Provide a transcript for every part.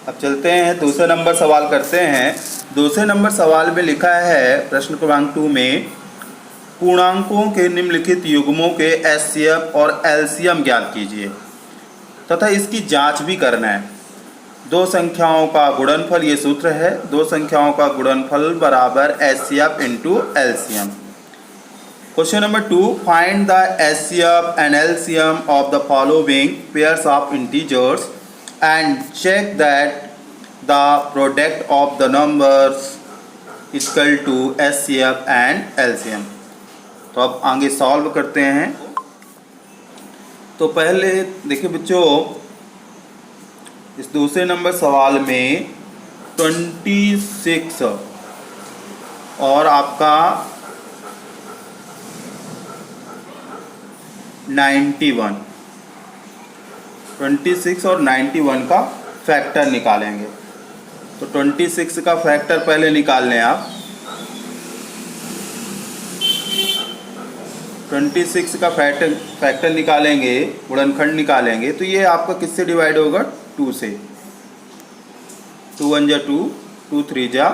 अब चलते हैं दूसरे नंबर सवाल करते हैं। दूसरे नंबर सवाल में लिखा है प्रश्न क्रमांक 2 में पूर्णांकों के निम्नलिखित युग्मों के एचसीएफ और एलसीएम ज्ञात कीजिए तथा इसकी जांच भी करना है। दो संख्याओं का गुणनफल, ये सूत्र है, दो संख्याओं का गुणनफल बराबर HCF into LCM. Question number 2, find the HCF and LCM of the following pairs of integers and check that the product of the numbers is equal to HCF and LCM। तो अब आगे सॉल्व करते हैं। तो पहले देखिए बच्चों, इस दूसरे नंबर सवाल में 26 और आपका 91, 26 और 91 का फैक्टर निकालेंगे। तो 26 का फैक्टर पहले निकाल लें आप। 26 का फैक्टर निकालेंगे, गुणनखंड निकालेंगे, तो ये आपका किससे डिवाइड होगा? 2 से। 2 1 जा 2, 2 3 जा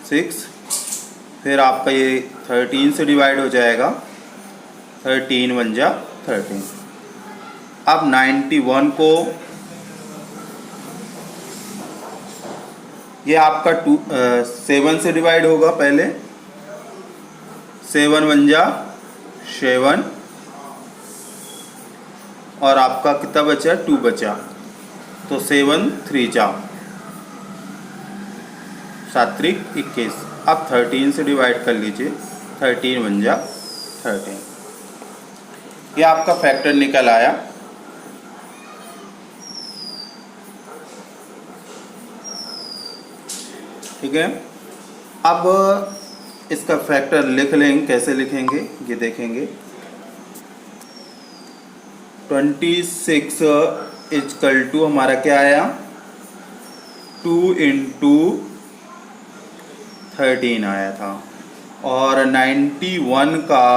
6, फिर आपका ये 13 से डिवाइड हो जाएगा, 13 1 जा 13। अब 91 को ये आपका 7 से डिवाइड होगा पहले, 7 1 जा 7, और आपका कितना बचा? 2 बचा, तो 7 3 जा 7 21। अब 13 से डिवाइड कर लीजिए, 13 1 जा 13। ये आपका फैक्टर निकल आया। ठीक है, अब इसका फैक्टर लिख लेंगे। कैसे लिखेंगे ये देखेंगे। 26 इक्वल टू हमारा क्या आया? 2 इंटू 13 आया था, और 91 का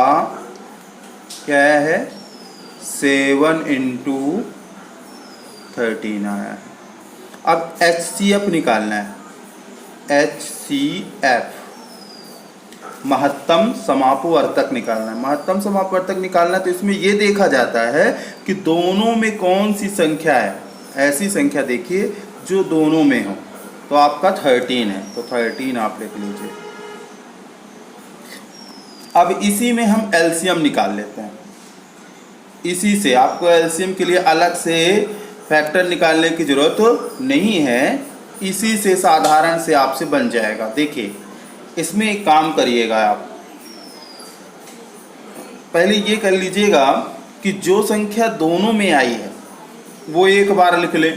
क्या है? 7 इंटू 13 आया है। अब HCF निकालना है। HCF महत्तम समापवर्तक निकालना है। महत्तम समापवर्तक निकालना है, तो इसमें ये देखा जाता है कि दोनों में कौन सी संख्या है। ऐसी संख्या देखिए जो दोनों में हो। तो आपका 13 है, तो 13 आप लिख लीजिए। अब इसी में हम एलसीएम निकाल लेते हैं। इसी से आपको एलसीएम के लिए अलग से फैक्टर निकालने की जरूरत नहीं है, इसी से साधारण से आपसे बन जाएगा। देखिए, इसमें एक काम करिएगा आप, पहले ये कर लीजिएगा कि जो संख्या दोनों में आई है वो एक बार लिख ले।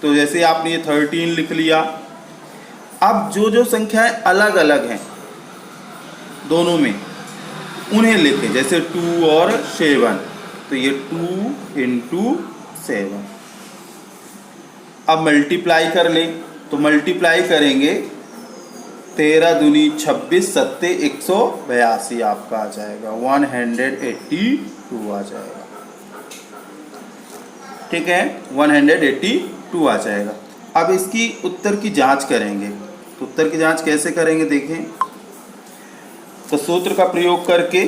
तो जैसे आपने ये 13 लिख लिया। अब जो जो संख्याएं अलग अलग हैं दोनों में, उन्हें लिखें। जैसे 2 और 7, तो ये 2 इंटू 7। अब मल्टीप्लाई कर लें, तो मल्टीप्लाई करेंगे, 13 दूनी 26, 7 182 आपका आ जाएगा, 182 आ जाएगा। ठीक है, 182 आ जाएगा। अब इसकी उत्तर की जांच करेंगे। तो उत्तर की जांच कैसे करेंगे देखें। तो सूत्र का प्रयोग करके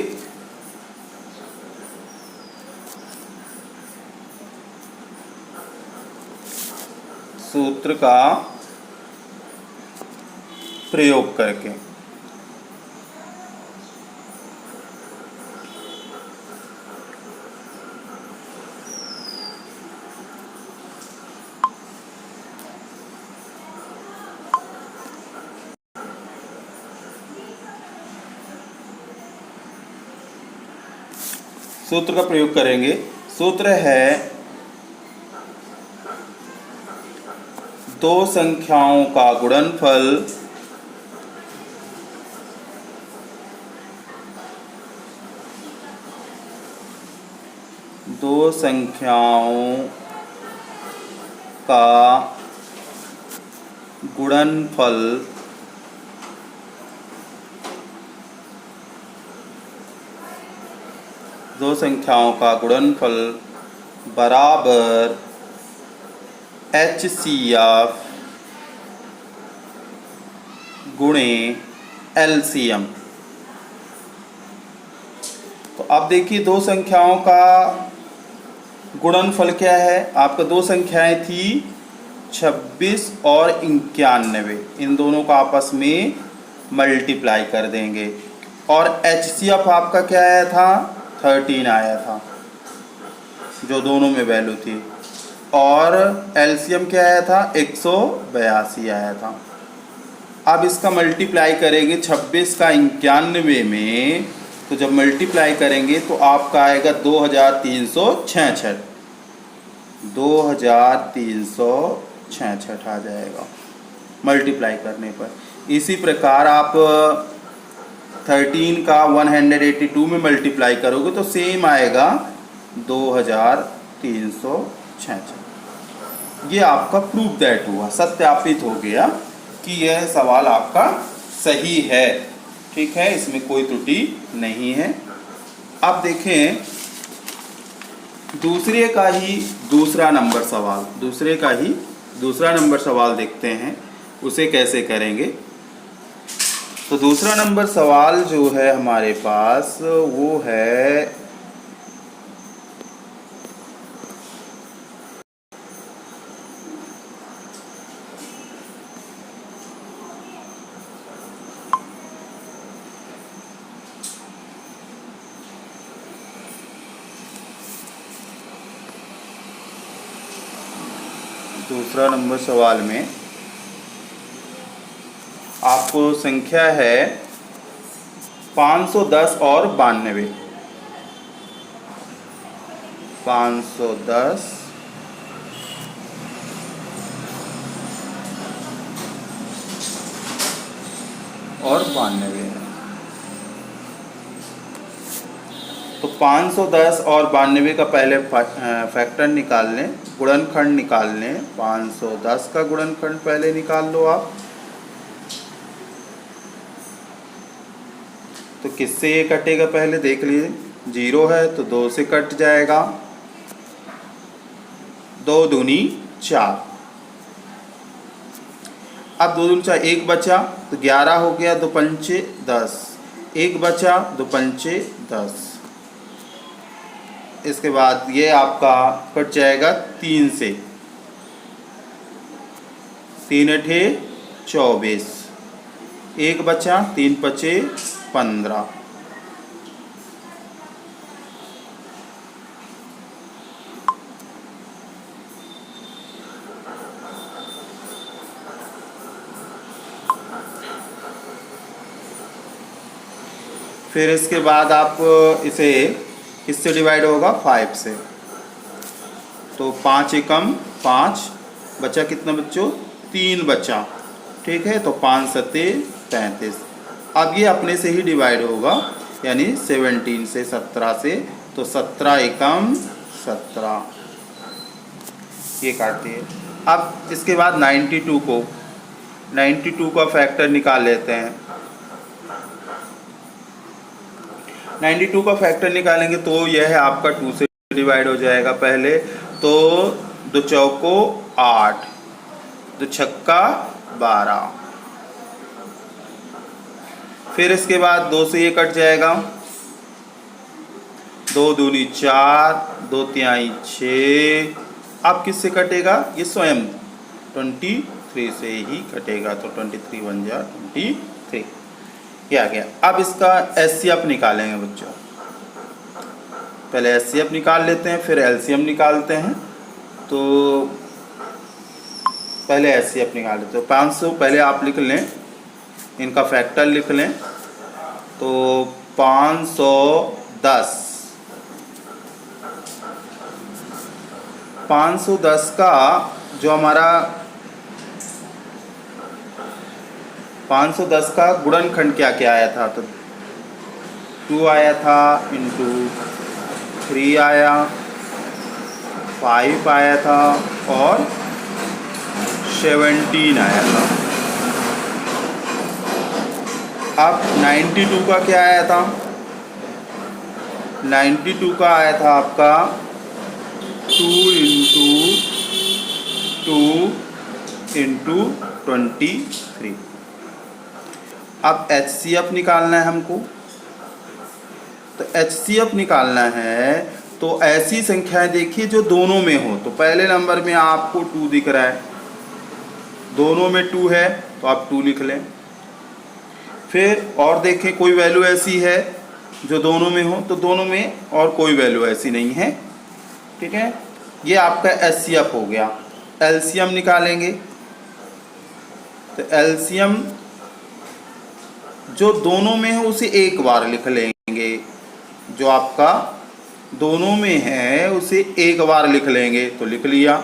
सूत्र का प्रयोग करके सूत्र का प्रयोग करेंगे। सूत्र है दो संख्याओं का गुणनफल दो संख्याओं का गुणनफल दो संख्याओं का गुणनफल बराबर HCF गुणे एलसीएम। तो आप देखिए दो संख्याओं का गुणनफल क्या है। आपका दो संख्याएं थी 26 और 91, इन दोनों का आपस में मल्टीप्लाई कर देंगे। और एचसीएफ आपका क्या आया था, 13 आया था, जो दोनों में वैल्यू थी। और एलसीएम क्या आया था, 182 आया था। अब इसका मल्टीप्लाई करेंगे 26 का 91 में, तो जब मल्टीप्लाई करेंगे तो आपका आएगा 2366, 2366 आ जाएगा मल्टीप्लाई करने पर। इसी प्रकार आप 13 का 182 में मल्टीप्लाई करोगे तो सेम आएगा 2366। ये आपका प्रूफ दैट हुआ, सत्यापित हो गया कि यह सवाल आपका सही है। ठीक है, इसमें कोई त्रुटि नहीं है। अब देखें दूसरे का ही दूसरा नंबर सवाल देखते हैं, उसे कैसे करेंगे। तो दूसरा नंबर सवाल जो है हमारे पास वो है दूसरा नंबर सवाल में आपको संख्या है 510 और 92। 510 और 92 है। तो 510 और 92 का पहले फैक्टर निकाल लें, गुणनखंड निकाल लें। 510 का गुणनखंड पहले निकाल लो आप। तो किससे ये कटेगा पहले देख लीजिए, 0 है तो 2 से कट जाएगा, 2 दूनी 4। अब 2 दूनी 4, 1 बचा तो 11 हो गया, 2 पंचे 10, 1 बचा, 2 पंचे 10। इसके बाद ये आपका कट जाएगा 3 से, 3 अठे 24, 1 बचा, 3 पचे 15। फिर इसके बाद आप इसे किससे डिवाइड होगा, 5 से। तो 5 एकम 5 बचा, कितना बच्चों, 3 बचा। ठीक है, तो 5 सत्ते 35। अब ये अपने से ही डिवाइड होगा, यानी 17 से 17 से, तो 17 एकम 17, ये काटिए। अब इसके बाद 92 का फैक्टर निकाल लेते हैं। 92 का फैक्टर निकालेंगे तो यह है आपका 2 से डिवाइड हो जाएगा पहले। तो 2 चौको 8, 2 छक्का 12। फिर इसके बाद 2 से ये कट जाएगा, 2 दूनी 4, 2 तिहाई 6। अब किससे कटेगा, ये स्वयं 23 से ही कटेगा। तो 23 बन जा 23, ये आ गया। अब इसका एचसीएफ निकालेंगे बच्चों। पहले एचसीएफ निकाल लेते हैं, फिर एलसीएम निकालते हैं। तो पहले एचसीएफ निकाल लेते हैं। 500 पहले आप लिख लें, इनका फैक्टर लिख लें। तो 510 का जो हमारा 510 का गुणनखंड क्या क्या आया था, तो 2 आया था, इंटू 3 आया, 5 आया था और 17 आया था। अब 92 का क्या आया था, 92 का आया था आपका 2 इंटू 23। अब HCF निकालना है हमको। तो HCF निकालना है तो ऐसी संख्याएं देखिए जो दोनों में हो। तो पहले नंबर में आपको 2 दिख रहा है, दोनों में 2 है तो आप 2 लिख लें। फिर और देखें कोई वैल्यू ऐसी है जो दोनों में हो, तो दोनों में और कोई वैल्यू ऐसी नहीं है। ठीक है, ये आपका HCF हो गया। LCM निकालेंगे तो LCM जो दोनों में है उसे एक बार लिख लेंगे, जो आपका दोनों में है उसे एक बार लिख लेंगे, तो लिख लिया।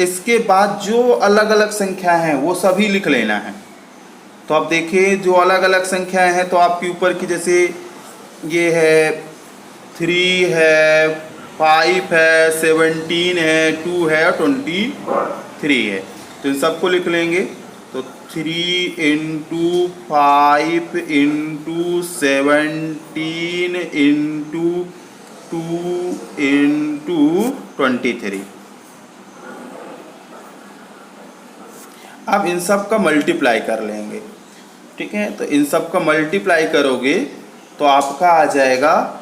इसके बाद जो अलग अलग संख्या हैं वो सभी लिख लेना है। तो आप देखिए जो अलग अलग संख्याएं हैं तो आपके ऊपर की, जैसे ये है 3 है, 5 है, 17 है, 2 है और 23 है, तो इन सबको लिख लेंगे। तो 3 × 5 × 17 × 2 × 23। अब इन सब का मल्टीप्लाई कर लेंगे। ठीक है, तो इन सब का मल्टीप्लाई करोगे तो आपका आ जाएगा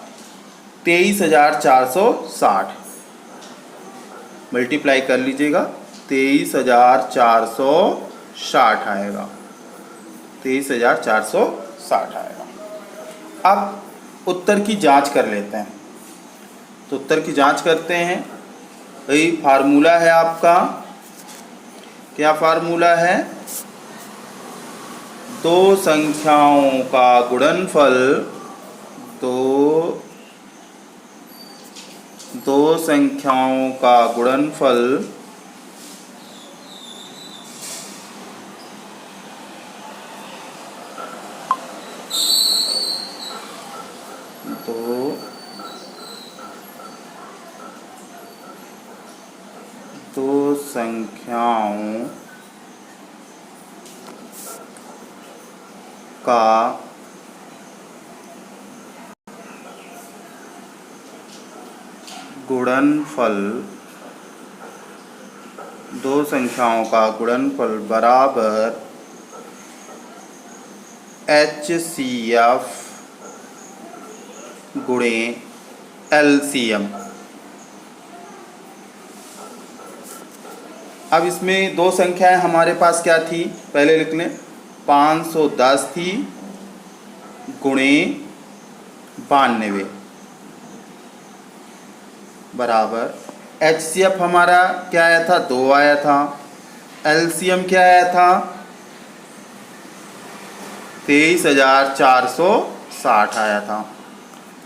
23,460। मल्टीप्लाई कर लीजिएगा, 23,460 आएगा, 23,460 आएगा। अब उत्तर की जांच कर लेते हैं। तो उत्तर की जांच करते हैं। वही फार्मूला है आपका, क्या फार्मूला है? दो संख्याओं का गुणनफल, दो संख्याओं का गुणनफल दो संख्याओं का गुणनफल, दो संख्याओं का गुणनफल बराबर HCF गुणे LCM। अब इसमें दो संख्याएं हमारे पास क्या थी, पहले लिख लें। 510 थी गुणे 92 बराबर HCF हमारा क्या आया था, 2 आया था। LCM क्या आया था, 23,460 आया था।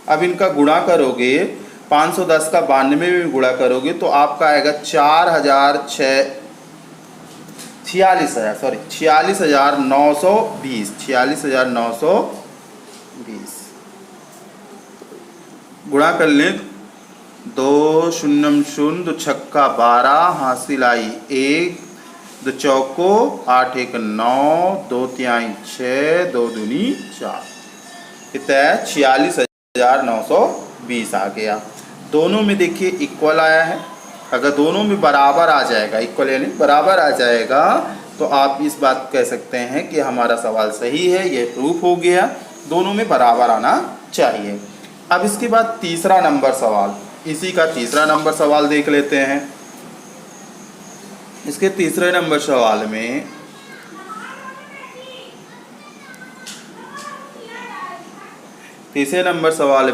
अब इनका गुणा करोगे, 510 का 92 में गुणा करोगे तो आपका आएगा 46,920। 46,920 गुणा कर लें। 2 0 0 2 छक्का 12 हासिल आई 1, 2 चौको 8 1 9, 2 तिहाई 6, 2 दूनी 4, कितना है 46,920 आ गया। दोनों में देखिए इक्वल आया है। अगर दोनों में बराबर आ जाएगा, इक्वल यानी बराबर आ जाएगा, तो आप इस बात कह सकते हैं कि हमारा सवाल सही है, ये प्रूफ हो गया। दोनों में बराबर आना चाहिए। अब इसके बाद तीसरा नंबर सवाल, इसी का तीसरा नंबर सवाल देख लेते हैं। इसके तीसरे नंबर सवाल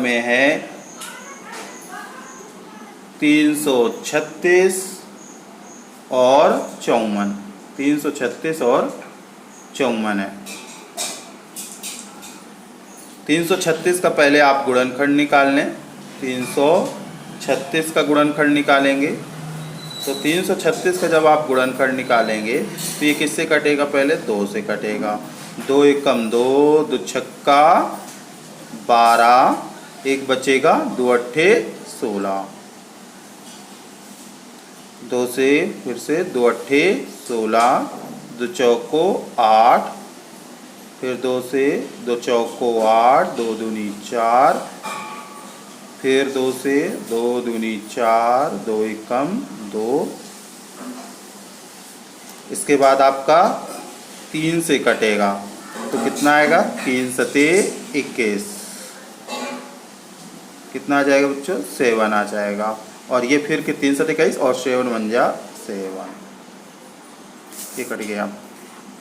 में है 336 और 54। 336 और 54 है। 336 का पहले आप गुणनखंड निकाल लें। 336 का गुणनखंड निकालेंगे तो 336 का जब आप गुणनखंड निकालेंगे तो ये किससे कटेगा, पहले 2 से कटेगा। 2 एकम 2, 2 छक्का 12, 1 बचेगा, 2 अट्ठे 16, 2 से फिर से 2 अट्ठे 16, 2 चौको 8, फिर 2 से 2 चौको 8, 2 दूनी 4, फिर 2 से 2 दूनी 4, 2 एकम 2। इसके बाद आपका 3 से कटेगा तो कितना आएगा 3 सते 21, कितना आ जाएगा बच्चों 7 आ जाएगा। और ये फिर कि 3 सते 21 और 7 बन जा 7, ये कट गया।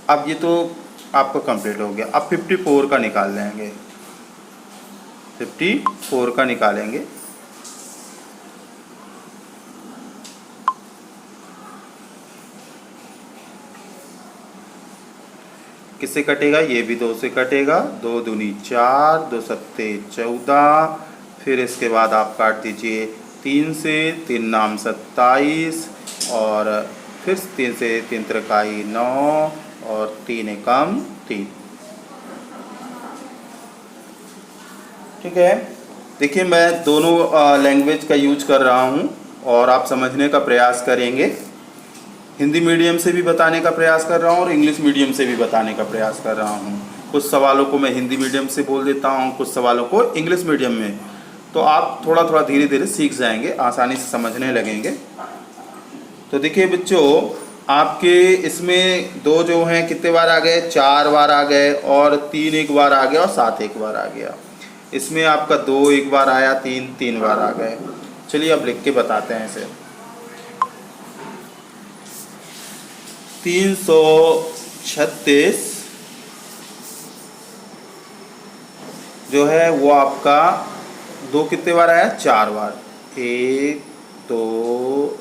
अब ये तो आपका कंप्लीट हो गया। अब 54 का निकाल लेंगे, 54 का निकालेंगे। किससे कटेगा, ये भी 2 से कटेगा, 2 दूनी 4, 2 सत्ते 14, फिर इसके बाद आप काट दीजिए 3 से, 3 नाम 27 और फिर 3 से 3 त्रिकाई 9 और 3 एकम 3। ठीक है, देखिए मैं दोनों लैंग्वेज का यूज कर रहा हूँ और आप समझने का प्रयास करेंगे। हिंदी मीडियम से भी बताने का प्रयास कर रहा हूँ और इंग्लिश मीडियम से भी बताने का प्रयास कर रहा हूँ। कुछ सवालों को मैं हिंदी मीडियम से बोल देता हूँ, कुछ सवालों को इंग्लिश मीडियम में, तो आप थोड़ा थोड़ा धीरे धीरे सीख जाएंगे, आसानी से समझने लगेंगे। तो देखिए बच्चों, आपके इसमें 2 जो हैं कितने बार आ गए, 4 बार आ गए और 3 एक बार आ गया और 7 एक बार आ गया। इसमें आपका 2 एक बार आया, 3 बार आ गए। चलिए अब लिख के बताते हैं इसे। 336 जो है वो आपका 2 कितने बार आया, 4 बार, 1 2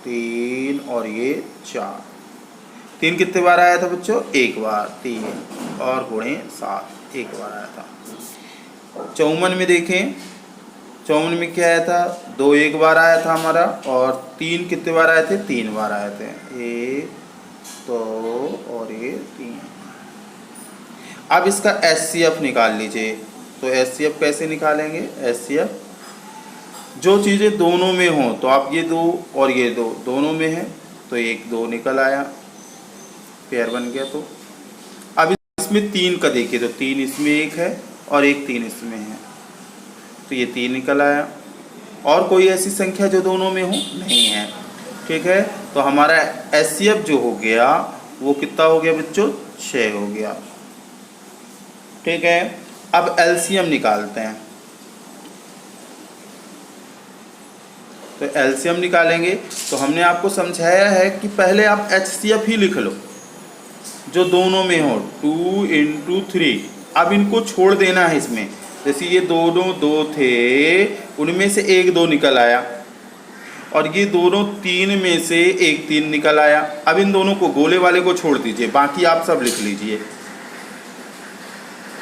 3 और ये 4। 3 कितने बार आया था बच्चों, 1 बार, 3 और गुणे 7 1 बार आया था। 54 में देखें, 54 में क्या आया था, 2 एक बार आया था हमारा और 3 कितने बार आए थे, 3 बार आए थे, 1 2 और ये 3। अब इसका HCF निकाल लीजिए। तो HCF कैसे निकालेंगे, HCF जो चीज़ें दोनों में हों, तो आप ये 2 और ये 2 दोनों में है तो 1 2 निकल आया, पेयर बन गया। तो अब इसमें 3 का देखिए, तो 3 इसमें 1 है और 1 3 इसमें है, तो ये 3 निकल आया। और कोई ऐसी संख्या जो दोनों में हो, नहीं है। ठीक है, तो हमारा HCF जो हो गया वो कितना हो गया बच्चों, 6 हो गया। ठीक है, अब LCM निकालते हैं। तो LCM निकालेंगे तो हमने आपको समझाया है कि पहले आप HCF ही लिख लो जो दोनों में हो, 2 × 3। अब इनको छोड़ देना है इसमें, जैसे ये दोनों 2 थे, उनमें से 1 2 निकल आया और ये दोनों 3 में से 1 3 निकल आया। अब इन दोनों को, गोले वाले को छोड़ दीजिए, बाकी आप सब लिख लीजिए।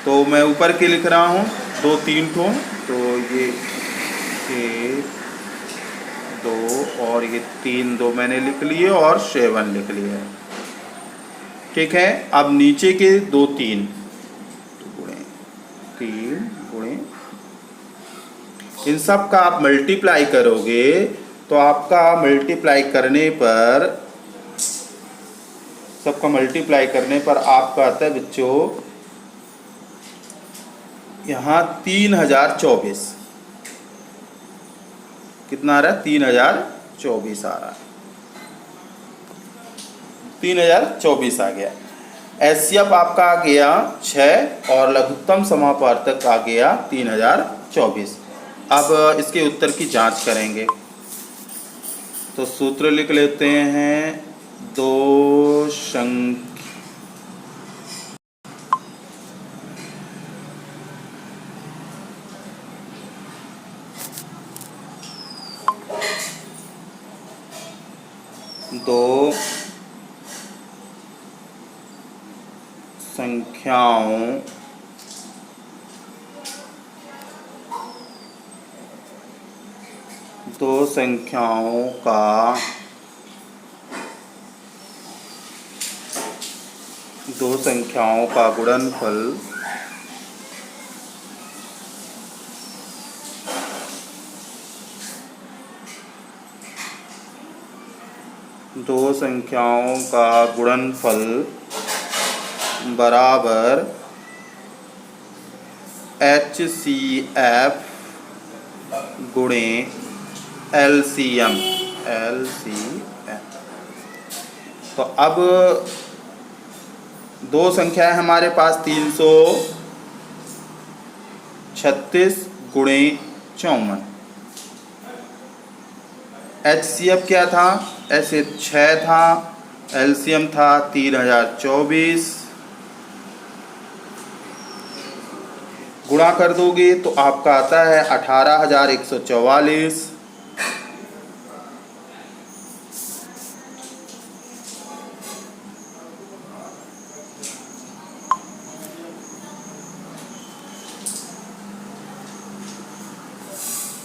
तो मैं ऊपर के लिख रहा हूँ 2 3 ठो, तो ये 1 2 और ये 3 2 मैंने लिख लिए और 7 लिख लिए। ठीक है, अब नीचे के 2 3 गुणे 3 गुणे, इन सब का आप मल्टीप्लाई करोगे तो आपका मल्टीप्लाई करने पर, सबका मल्टीप्लाई करने पर आपका आता है बच्चों यहाँ 3024। कितना आ रहा है, 3024 आ रहा है, 3024 आ गया। HCF आपका आ गया 6 और लघुत्तम समापवर्तक आ गया 3024। अब इसके उत्तर की जांच करेंगे, तो सूत्र लिख लेते हैं। 2 संख्या 2 संख्याओं का गुणनफल बराबर HCF गुणे LCM। तो अब दो संख्या है हमारे पास 336 गुणे 54। HCF क्या था? HCF 6 था, LCM था 3024। गुणा कर दोगे तो आपका आता है 18,144।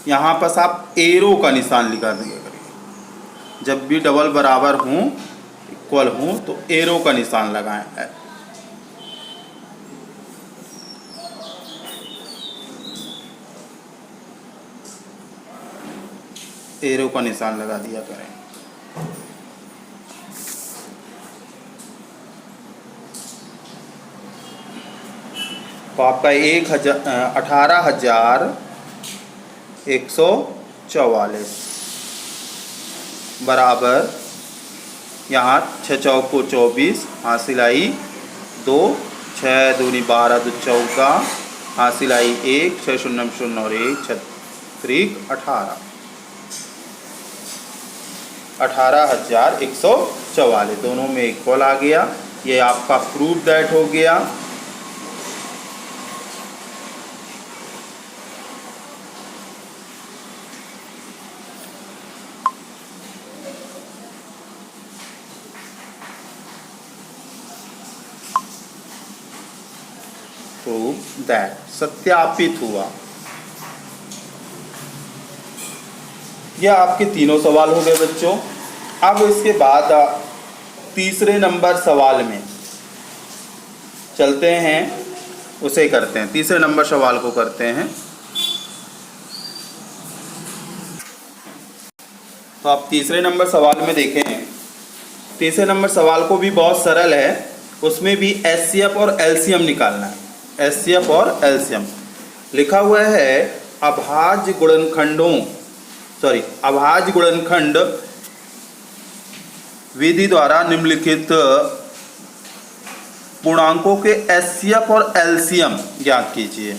यहाँ पर आप एरो का निशान लिखा दिया करिए, जब भी डबल बराबर हों, इक्वल हों, तो एरो का निशान लगाएं। एरो का निशान लगा दिया करें। तो आपका 18,144 बराबर, यहाँ 6 चौको 24 हासिल आई 2, 6 दूनी 12 दो चौका हासिल आई 1, 6 शून्य शून्य और 1 6 18, 18,144 दोनों में इक्वल आ गया। ये आपका प्रूफ दैट हो गया। प्रूफ दैट, सत्यापित हुआ। यह आपके तीनों सवाल हो गए बच्चों। अब इसके बाद तीसरे नंबर सवाल में चलते हैं, उसे करते हैं, तीसरे नंबर सवाल को करते हैं। तो आप तीसरे नंबर सवाल में देखें, तीसरे नंबर सवाल को भी बहुत सरल है, उसमें भी HCF और LCM निकालना है। HCF और LCM लिखा हुआ है, अभाज्य गुणनखंड विधि द्वारा निम्नलिखित पूर्णांकों के HCF और LCM ज्ञात कीजिए।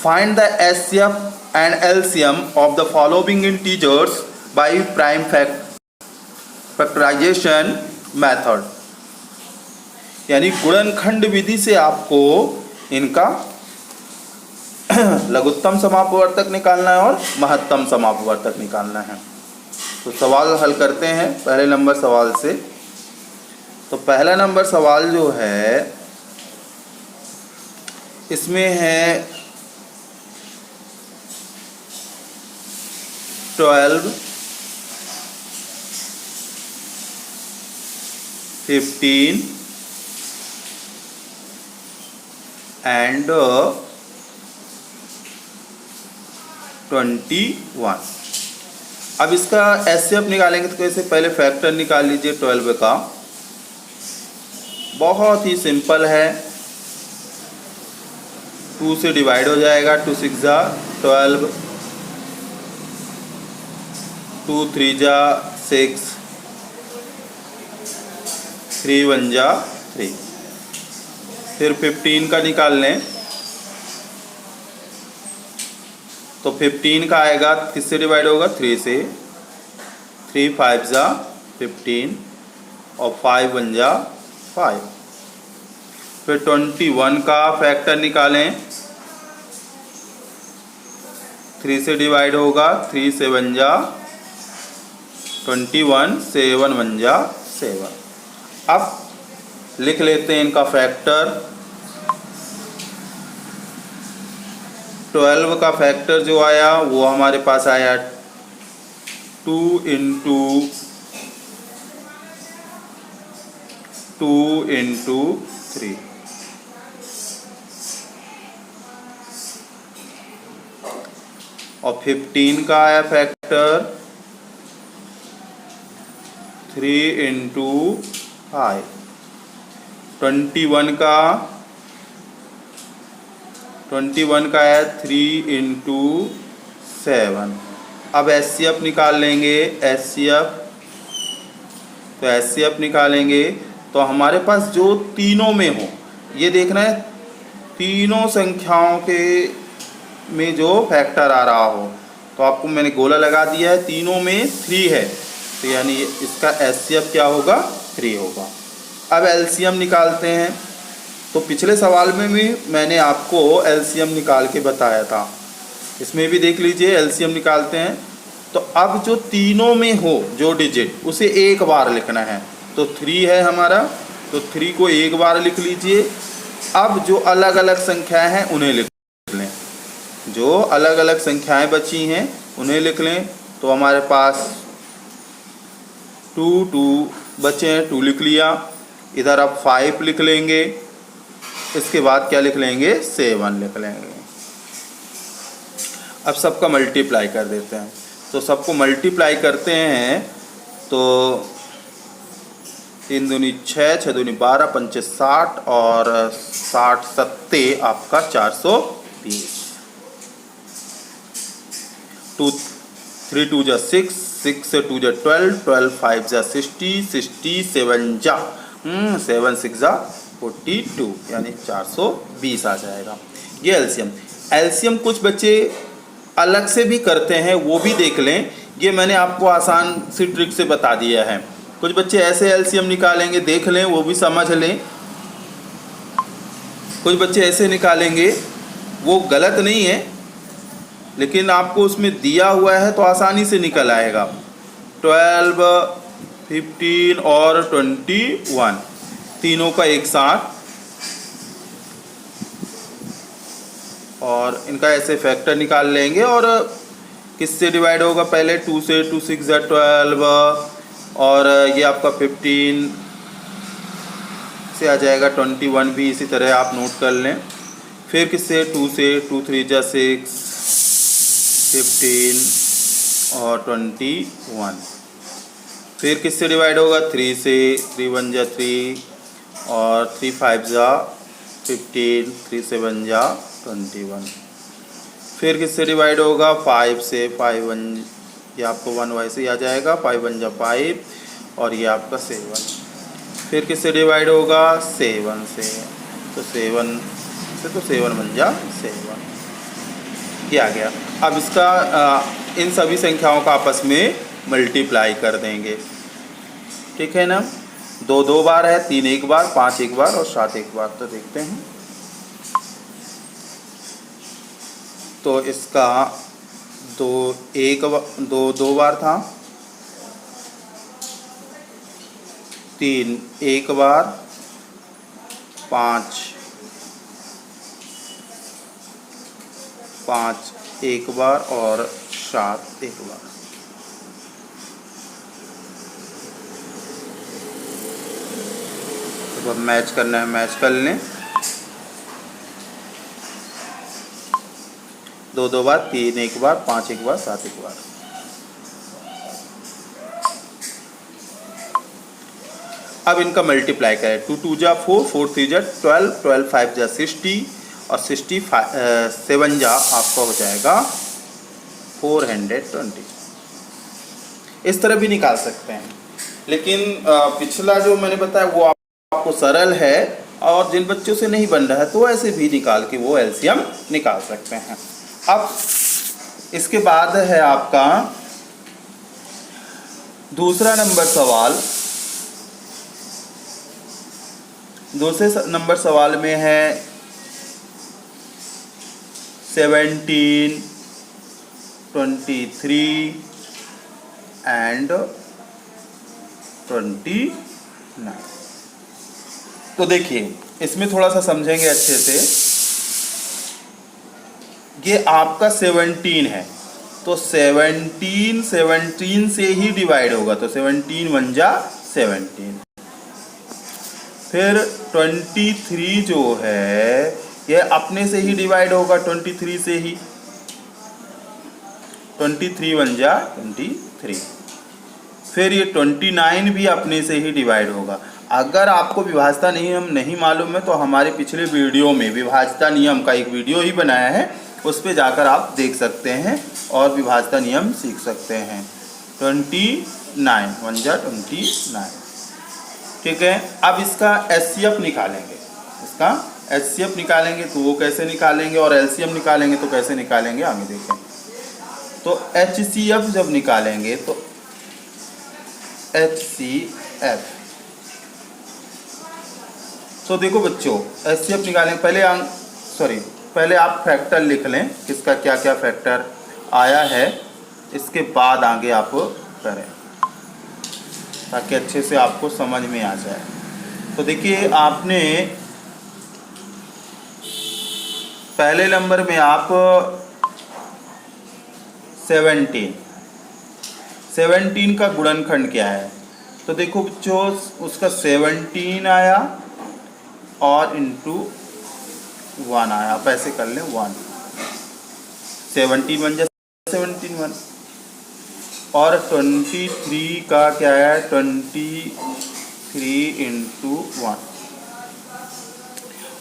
Find the HCF and LCM of the following integers by prime factorization method. यानी गुणनखंड विधि से आपको इनका लघुत्तम समापवर्तक निकालना है और महत्तम समापवर्तक निकालना है। तो सवाल हल करते हैं पहले नंबर सवाल से। तो पहला नंबर सवाल जो है, इसमें है 12, 15 एंड 21। अब इसका HCF निकालेंगे तो कैसे, पहले फैक्टर निकाल लीजिए 12 का। बहुत ही सिंपल है, 2 से डिवाइड हो जाएगा, 2 6 जा 12, 2 3 जा 6, 3 1 जा 3। फिर 15 का निकाल लें तो 15 का आएगा, किससे डिवाइड होगा, 3 से, 3 5 जा 15 और 5 1 जा 5। फिर 21 का फैक्टर निकालें, 3 से डिवाइड होगा, 3 7 जा 21, 7 1 जा 7। अब लिख लेते हैं इनका फैक्टर। 12 का फैक्टर जो आया वो हमारे पास आया 2 इंटू 3 और 15 का आया फैक्टर 3 इंटू 5। 21 का है 3 इंटू 7। अब HCF निकाल लेंगे, HCF। तो HCF निकालेंगे तो तो हमारे पास जो तीनों में हो, ये देखना है तीनों संख्याओं के में जो फैक्टर आ रहा हो। तो आपको मैंने गोला लगा दिया है, तीनों में 3 है, तो यानी इसका एचसीएफ क्या होगा, 3 होगा। अब एलसीएम निकालते हैं। तो पिछले सवाल में भी मैंने आपको एलसीएम निकाल के बताया था, इसमें भी देख लीजिए एलसीएम निकालते हैं। तो अब जो तीनों में हो जो डिजिट, उसे एक बार लिखना है। तो 3 है हमारा, तो 3 को एक बार लिख लीजिए। अब जो अलग अलग संख्याएं हैं उन्हें लिख लें, जो अलग अलग संख्याएं बची हैं उन्हें लिख लें। तो हमारे पास 2 बचे हैं, 2 लिख लिया। इधर अब 5 लिख लेंगे, इसके बाद क्या लिख लेंगे, 7 लिख लेंगे। अब सबका मल्टीप्लाई कर देते हैं। तो सबको मल्टीप्लाई करते हैं तो 3 दूनी 6, 6 दूनी 12, 5 60 और 60 सत्ते आपका 420। 3 2 जा 6, 6 से 2 जा 12, 12 5 जा 60, 60 7 जा 7 6 जा 42, यानी 420 आ जाएगा। ये एलसीएम। एलसीएम कुछ बच्चे अलग से भी करते हैं, वो भी देख लें। ये मैंने आपको आसान सी ट्रिक से बता दिया है। कुछ बच्चे ऐसे एलसीएम निकालेंगे, देख लें, वो भी समझ लें। कुछ बच्चे ऐसे निकालेंगे, वो गलत नहीं है, लेकिन आपको उसमें दिया हुआ है तो आसानी से निकल आएगा। 12, 15 और 21 तीनों का एक साथ, और इनका ऐसे फैक्टर निकाल लेंगे। और किससे डिवाइड होगा, पहले 2 से, 2 6 जा 12, और ये आपका 15 से आ जाएगा 21 भी, इसी तरह आप नोट कर लें। फिर किससे, 2 से, 2 3 जा 6, 15 और 21। फिर किससे डिवाइड होगा, 3 से, 3 1 जा 3 और 3 5 जा 15, 3 7 जा 21। फिर किससे डिवाइड होगा, 5 से, 5 1, ये आपको 1 वैसे ही आ जाएगा, 5 1 जा 5 और ये आपका 7। फिर किससे डिवाइड होगा, 7 से, तो 7 से, तो 7 1 जा 7, ये आ गया। अब इसका इन सभी संख्याओं का आपस में मल्टीप्लाई कर देंगे, ठीक है ना। 2 2 बार है, 3 1 बार, 5 1 बार और 7 1 बार। तो देखते हैं। तो इसका 2 बार था, 3 1 बार, 5 1 बार और 7 1 बार। तो अब मैच करना है, मैच कर लें। 2 2 बार, 3 1 बार, 5 1 बार, 7 1 बार। अब इनका मल्टीप्लाई करें। 2 2 जा 4, 4 3 जा 12, 12 5 जा 60 और 67 जा आपका हो जाएगा 420। इस तरह भी निकाल सकते हैं, लेकिन पिछला जो मैंने बताया वो आपको सरल है, और जिन बच्चों से नहीं बन रहा है तो ऐसे भी निकाल के वो एलसीएम निकाल सकते हैं। अब इसके बाद है आपका दूसरा नंबर सवाल। दूसरे नंबर सवाल में है 17, 23 एंड 29। तो देखिए, इसमें थोड़ा सा समझेंगे अच्छे से। ये आपका 17 है, तो 17 से ही डिवाइड होगा, तो 17 1 जा 17। फिर 23 जो है ये अपने से ही डिवाइड होगा, 23 से ही, 23 1 जा 23। फिर ये 29 भी अपने से ही डिवाइड होगा। अगर आपको विभाज्यता नियम नहीं मालूम है तो हमारे पिछले वीडियो में विभाज्यता नियम का एक वीडियो ही बनाया है, उस पे जाकर आप देख सकते हैं और विभाज्यता नियम सीख सकते हैं। 29 1 जा 29, ठीक है। अब इसका HCF निकालेंगे, इसका HCF निकालेंगे तो वो कैसे निकालेंगे, और LCM निकालेंगे तो कैसे निकालेंगे आगे देखें। तो HCF जब निकालेंगे तो HCF, तो देखो बच्चों HCF निकालेंगे, पहले आप फैक्टर लिख लें, किसका क्या क्या फैक्टर आया है, इसके बाद आगे आप करें ताकि अच्छे से आपको समझ में आ जाए। तो देखिए आपने पहले नंबर में आप 17 का गुणनखंड क्या है, तो देखो बच्चों उसका 17 आया और इंटू 1 आया, आप ऐसे कर लें 1, 17 बन जाए 17 1, और 23 का क्या है 23 इंटू 1,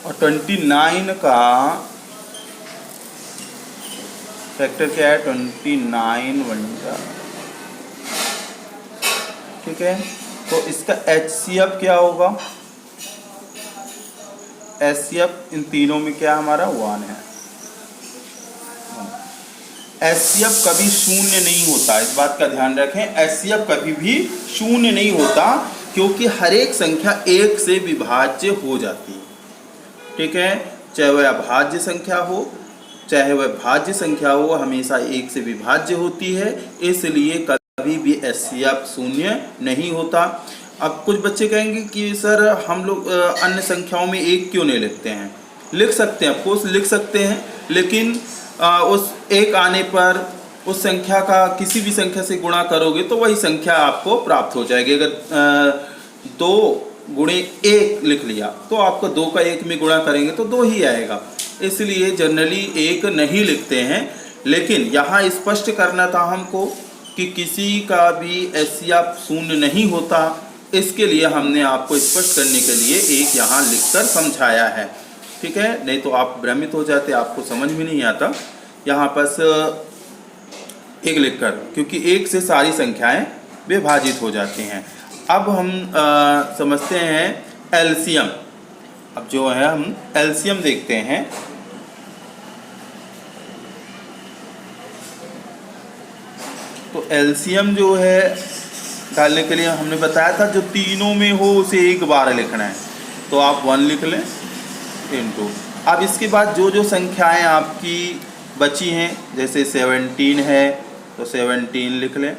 और 29 का फैक्टर क्या है 29 बन जाए, ठीक है। तो इसका HCF क्या होगा, HCF इन तीनों में क्या हमारा 1 है। HCF कभी शून्य नहीं होता, इस बात का ध्यान रखें, HCF कभी भी शून्य नहीं होता क्योंकि हर एक संख्या 1 से विभाज्य हो जाती है, ठीक है। चाहे वह अभाज्य संख्या हो चाहे वह भाज्य संख्या हो, हमेशा 1 से विभाज्य होती है, इसलिए कभी भी HCF शून्य नहीं होता। अब कुछ बच्चे कहेंगे कि सर हम लोग अन्य संख्याओं में 1 क्यों नहीं लिखते हैं, लिख सकते हैं, ऑफकोर्स लिख सकते हैं, लेकिन उस 1 आने पर उस संख्या का किसी भी संख्या से गुणा करोगे तो वही संख्या आपको प्राप्त हो जाएगी। अगर 2 गुणे 1 लिख लिया तो आपको 2 का 1 में गुणा करेंगे तो 2 ही आएगा, इसलिए जनरली 1 नहीं लिखते हैं। लेकिन यहाँ स्पष्ट करना था हमको कि किसी का भी HCF शून्य नहीं होता, इसके लिए हमने आपको स्पष्ट करने के लिए 1 यहाँ लिखकर समझाया है, ठीक है। नहीं तो आप भ्रमित हो जाते, आपको समझ में नहीं आता। यहाँ बस 1 लिखकर, क्योंकि 1 से सारी संख्याएं विभाजित हो जाती हैं। अब हम समझते हैं LCM। अब जो है हम LCM देखते हैं। तो LCM जो है डालने के लिए हमने बताया था जो तीनों में हो उसे 1 बार लिखना है, तो आप 1 लिख लें इंटू। अब इसके बाद जो जो संख्याएं आपकी बची हैं, जैसे 17 है तो 17 लिख लें,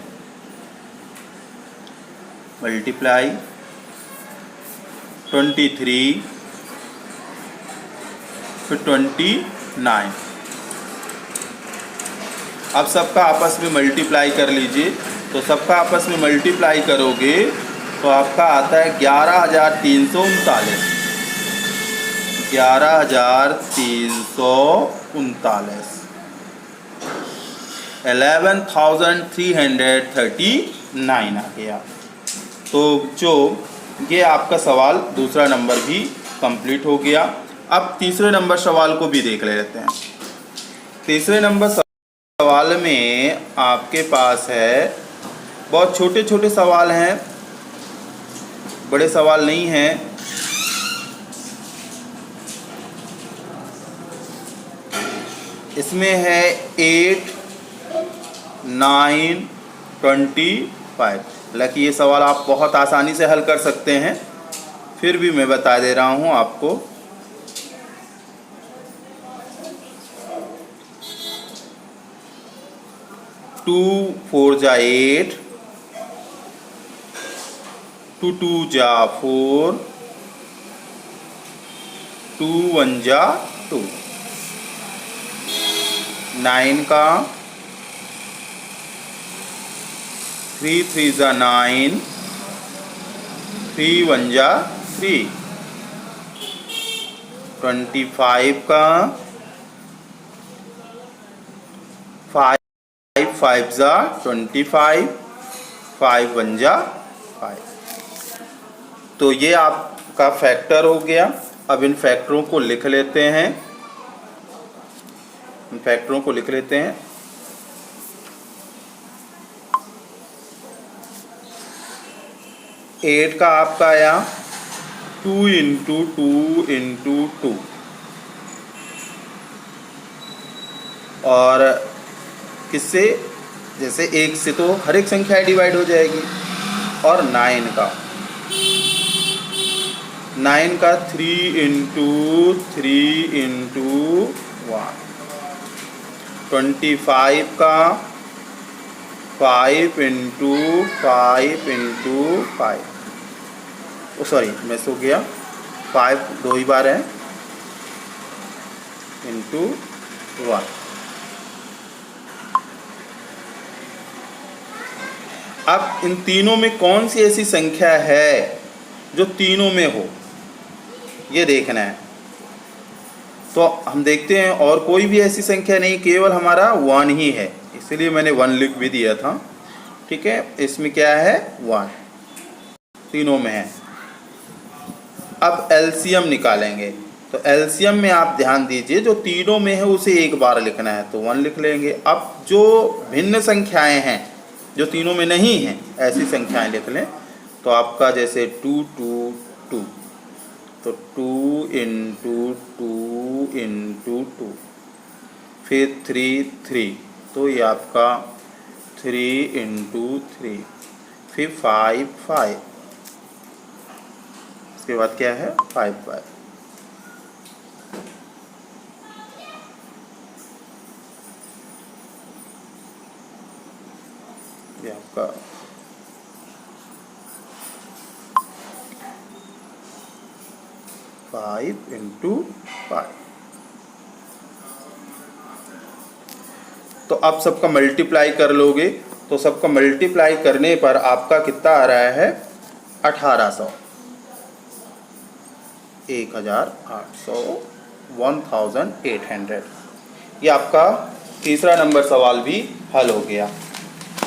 मल्टीप्लाई 23 फिर 29। अब सबका आपस में मल्टीप्लाई कर लीजिए, तो सबका आपस में मल्टीप्लाई करोगे तो आपका आता है 11,339, 11,339, 11,339 आ गया। तो जो ये आपका सवाल दूसरा नंबर भी कंप्लीट हो गया। अब तीसरे नंबर सवाल को भी देख लेते हैं। तीसरे नंबर सवाल में आपके पास है, बहुत छोटे छोटे सवाल हैं, बड़े सवाल नहीं हैं। इसमें है 8, 9, 25। हालांकि ये सवाल आप बहुत आसानी से हल कर सकते हैं, फिर भी मैं बता दे रहा हूँ आपको। टू 4 जा 8, 2 2 जा 4, 2 1 जा 2, 9 का 3 3 जा 9, 3 1 जा 3, 25 का 5 5 जा 25, 5 1 जा 5। तो ये आपका फैक्टर हो गया। अब इन फैक्टरों को लिख लेते हैं, इन फैक्टरों को लिख लेते हैं। 8 का आपका आया 2 इंटू 2 इंटू 2 और किससे, जैसे 1 से तो हर एक संख्या डिवाइड हो जाएगी। और 9 का 3 इंटू 3 इंटू 1। 25 का 5 इंटू 5 इंटू 5। सॉरी मिस हो गया, 5 दो ही बार है, इंटू 1। अब इन तीनों में कौन सी ऐसी संख्या है जो तीनों में हो, ये देखना है। तो हम देखते हैं, और कोई भी ऐसी संख्या नहीं, केवल हमारा 1 ही है, इसलिए मैंने 1 लिख भी दिया था। ठीक है, इसमें क्या है 1, तीनों में है। अब एलसीएम निकालेंगे, तो एलसीएम में आप ध्यान दीजिए, जो तीनों में है उसे एक बार लिखना है, तो 1 लिख लेंगे। अब जो भिन्न संख्याएं हैं जो तीनों में नहीं हैं, ऐसी संख्याएं लिख लें। तो आपका जैसे 2 2 2, तो 2 इंटू 2 इंटू 2, फिर 3 3, तो ये आपका 3 इंटू 3, फिर 5 5, इसके बाद क्या है 5 5। ये आपका 5 इंटू 5। तो अब सबका मल्टीप्लाई कर लोगे, तो सबका मल्टीप्लाई करने पर आपका कितना आ रहा है 1800, 1800, 1800। ये आपका तीसरा नंबर सवाल भी हल हो गया।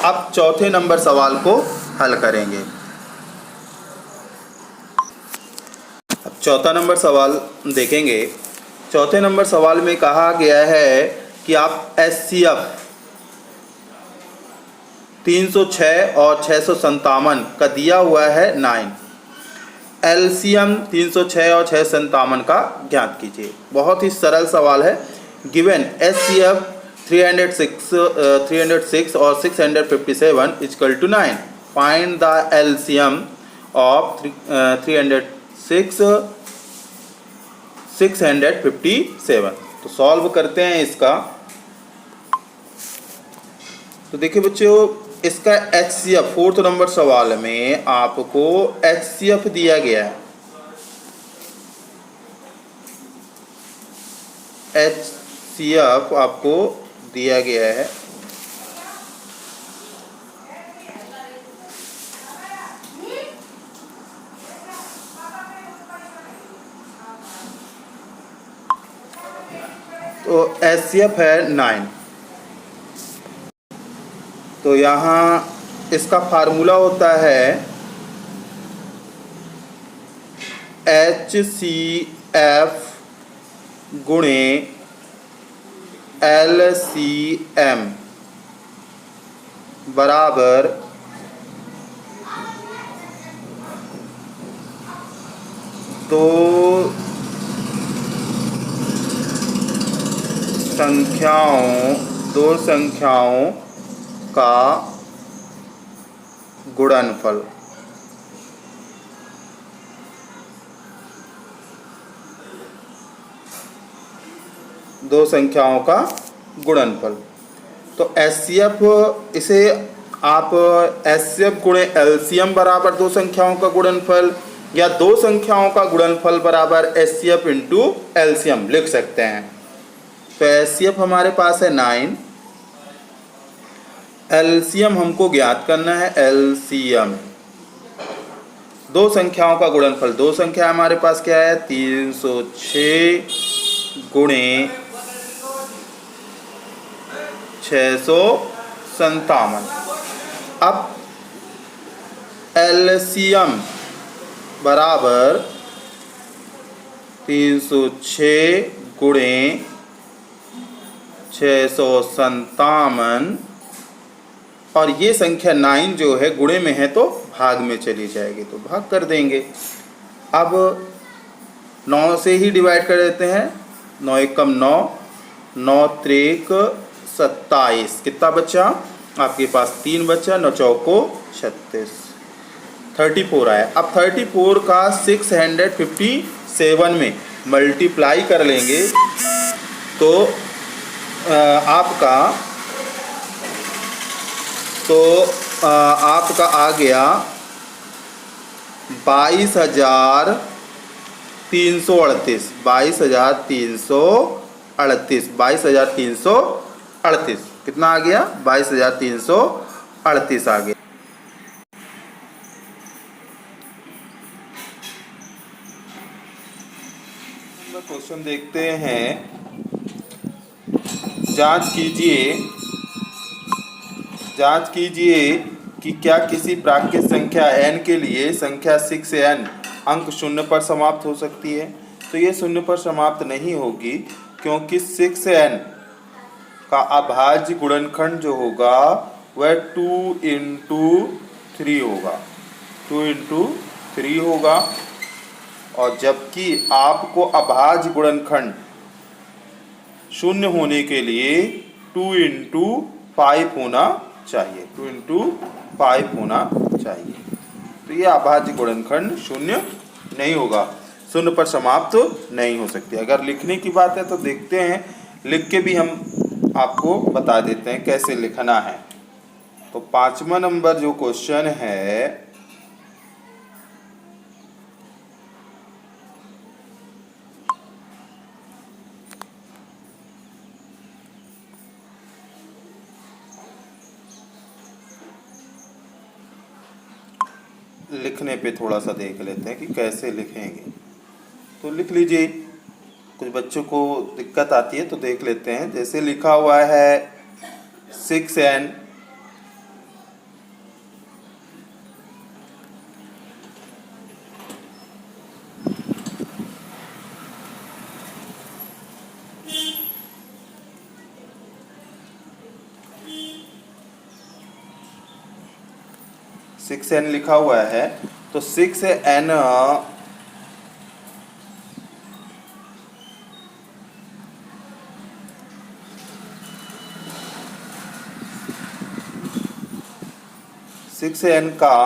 अब चौथे नंबर सवाल को हल करेंगे। अब चौथा नंबर सवाल देखेंगे। चौथे नंबर सवाल में कहा गया है कि आप एचसीएफ 306 और 657 का दिया हुआ है 9, एलसीएम 306 और 657 का ज्ञात कीजिए। बहुत ही सरल सवाल है। गिवन एचसीएफ 306 और 657 equal to 9, find the LCM of 306 657। तो सॉल्व करते हैं इसका। तो देखिए बच्चों, इसका एचसीएफ फोर्थ नंबर सवाल में आपको एचसीएफ दिया गया है। एचसीएफ आपको दिया गया है, तो एचसीएफ है 9। तो यहाँ इसका फार्मूला होता है HCF गुणे LCM बराबर दो संख्याओं का गुणनफल। दो संख्याओं का गुणनफल। तो एचसीएफ, इसे आप एचसीएफ गुणे एलसीएम बराबर दो संख्याओं का गुणनफल, या दो संख्याओं का गुणनफल बराबर एचसीएफ इंटू एलसीएम लिख सकते हैं। तो एचसीएफ हमारे पास है 9, एलसीएम हमको ज्ञात करना है। एलसीएम दो संख्याओं का गुणनफल, दो संख्या हमारे पास क्या है 306 गुणे 657। अब एलसीएम बराबर 306 गुणे 657, और ये संख्या 9 जो है गुणे में है तो भाग में चली जाएगी तो भाग कर देंगे। अब 9 से ही डिवाइड कर देते हैं। 9 एकम 9, 9 त्रिक 27, कितना बचा आपके पास? 3 बचा, 9 चौको 36, 34 आया। अब 34 का 657 में मल्टीप्लाई कर लेंगे तो आपका आ गया 22,338, 22,338, कितना आ गया? 22,338 आ गया। क्वेश्चन देखते हैं। जांच कीजिए कि क्या किसी प्राकृत संख्या n के लिए संख्या 6n अंक शून्य पर समाप्त हो सकती है। तो ये शून्य पर समाप्त नहीं होगी, क्योंकि 6n का अभाज्य गुणनखंड जो होगा वह 2 इंटू 3 होगा, 2 इंटू 3 होगा। और जबकि आपको अभाज्य गुणनखंड शून्य होने के लिए 2 इंटू 5 होना चाहिए, 2 इंटू 5 होना चाहिए। तो ये अभाज्य गुणनखंड शून्य नहीं होगा, शून्य पर समाप्त नहीं हो सकती। अगर लिखने की बात है तो देखते हैं, लिख के भी हम आपको बता देते हैं कैसे लिखना है। तो 5वां नंबर जो क्वेश्चन है, लिखने पे थोड़ा सा देख लेते हैं कि कैसे लिखेंगे। तो लिख लीजिए, कुछ बच्चों को दिक्कत आती है तो देख लेते हैं। जैसे लिखा हुआ है 6n 6n लिखा हुआ है, तो 6n का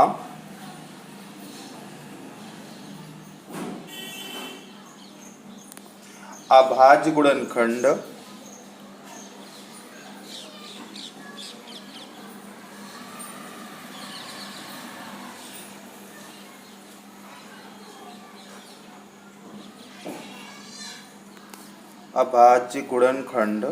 अभाज्य गुणनखंड अभाज्य गुणनखंड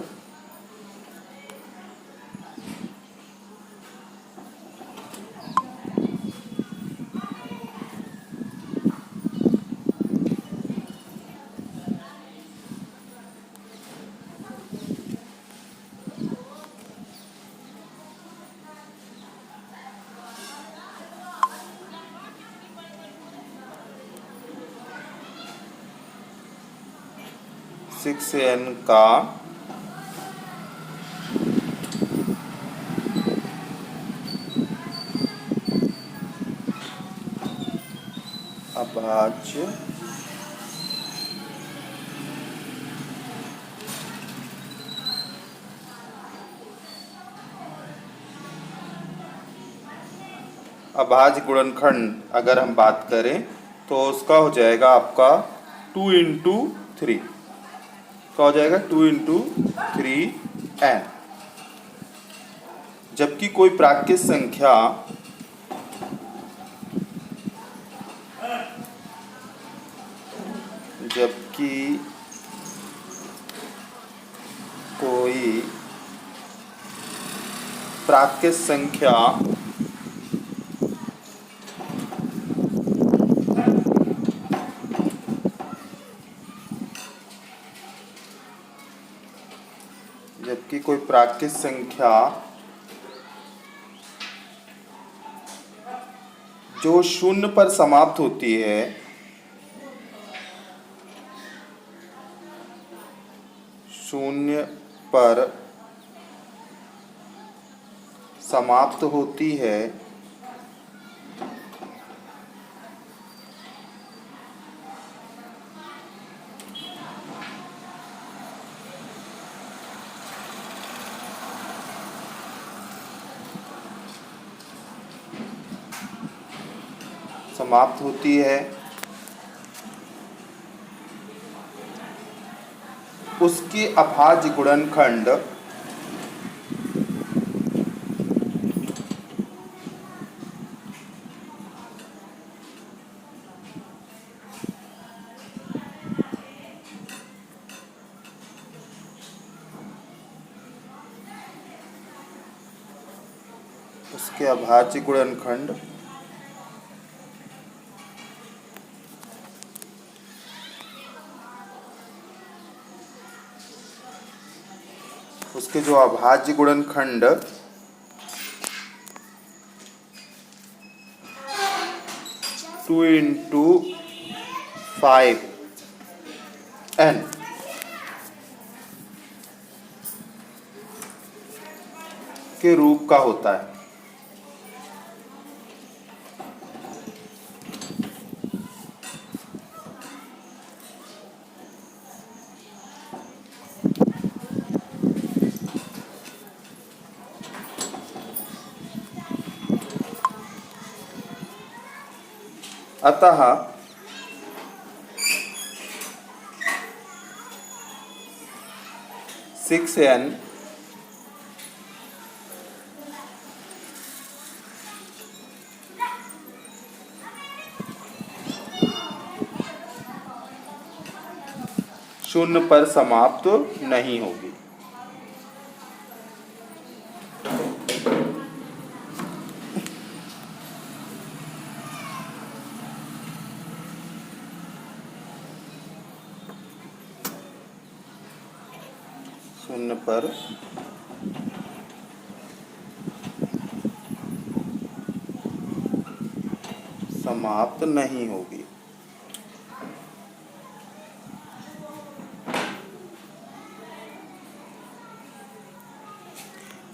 सिक्स एन का अभाज्य अभाज्य गुणनखंड अगर हम बात करें तो उसका हो जाएगा आपका 2 इंटू 3, क्या हो जाएगा? 2 इंटू 3n। जबकि कोई प्राकृत संख्या कोई प्राकृत संख्या जो शून्य पर समाप्त होती है, शून्य पर समाप्त होती है, समाप्त होती है उसके अभाज्य गुणनखंड उसके अभाज्य गुणनखंड उसके जो अभाज्य गुणनखंड 2 into 5n के रूप का होता है। अतः 6n शून्य पर समाप्त नहीं होगी। शून्य पर समाप्त नहीं होगी।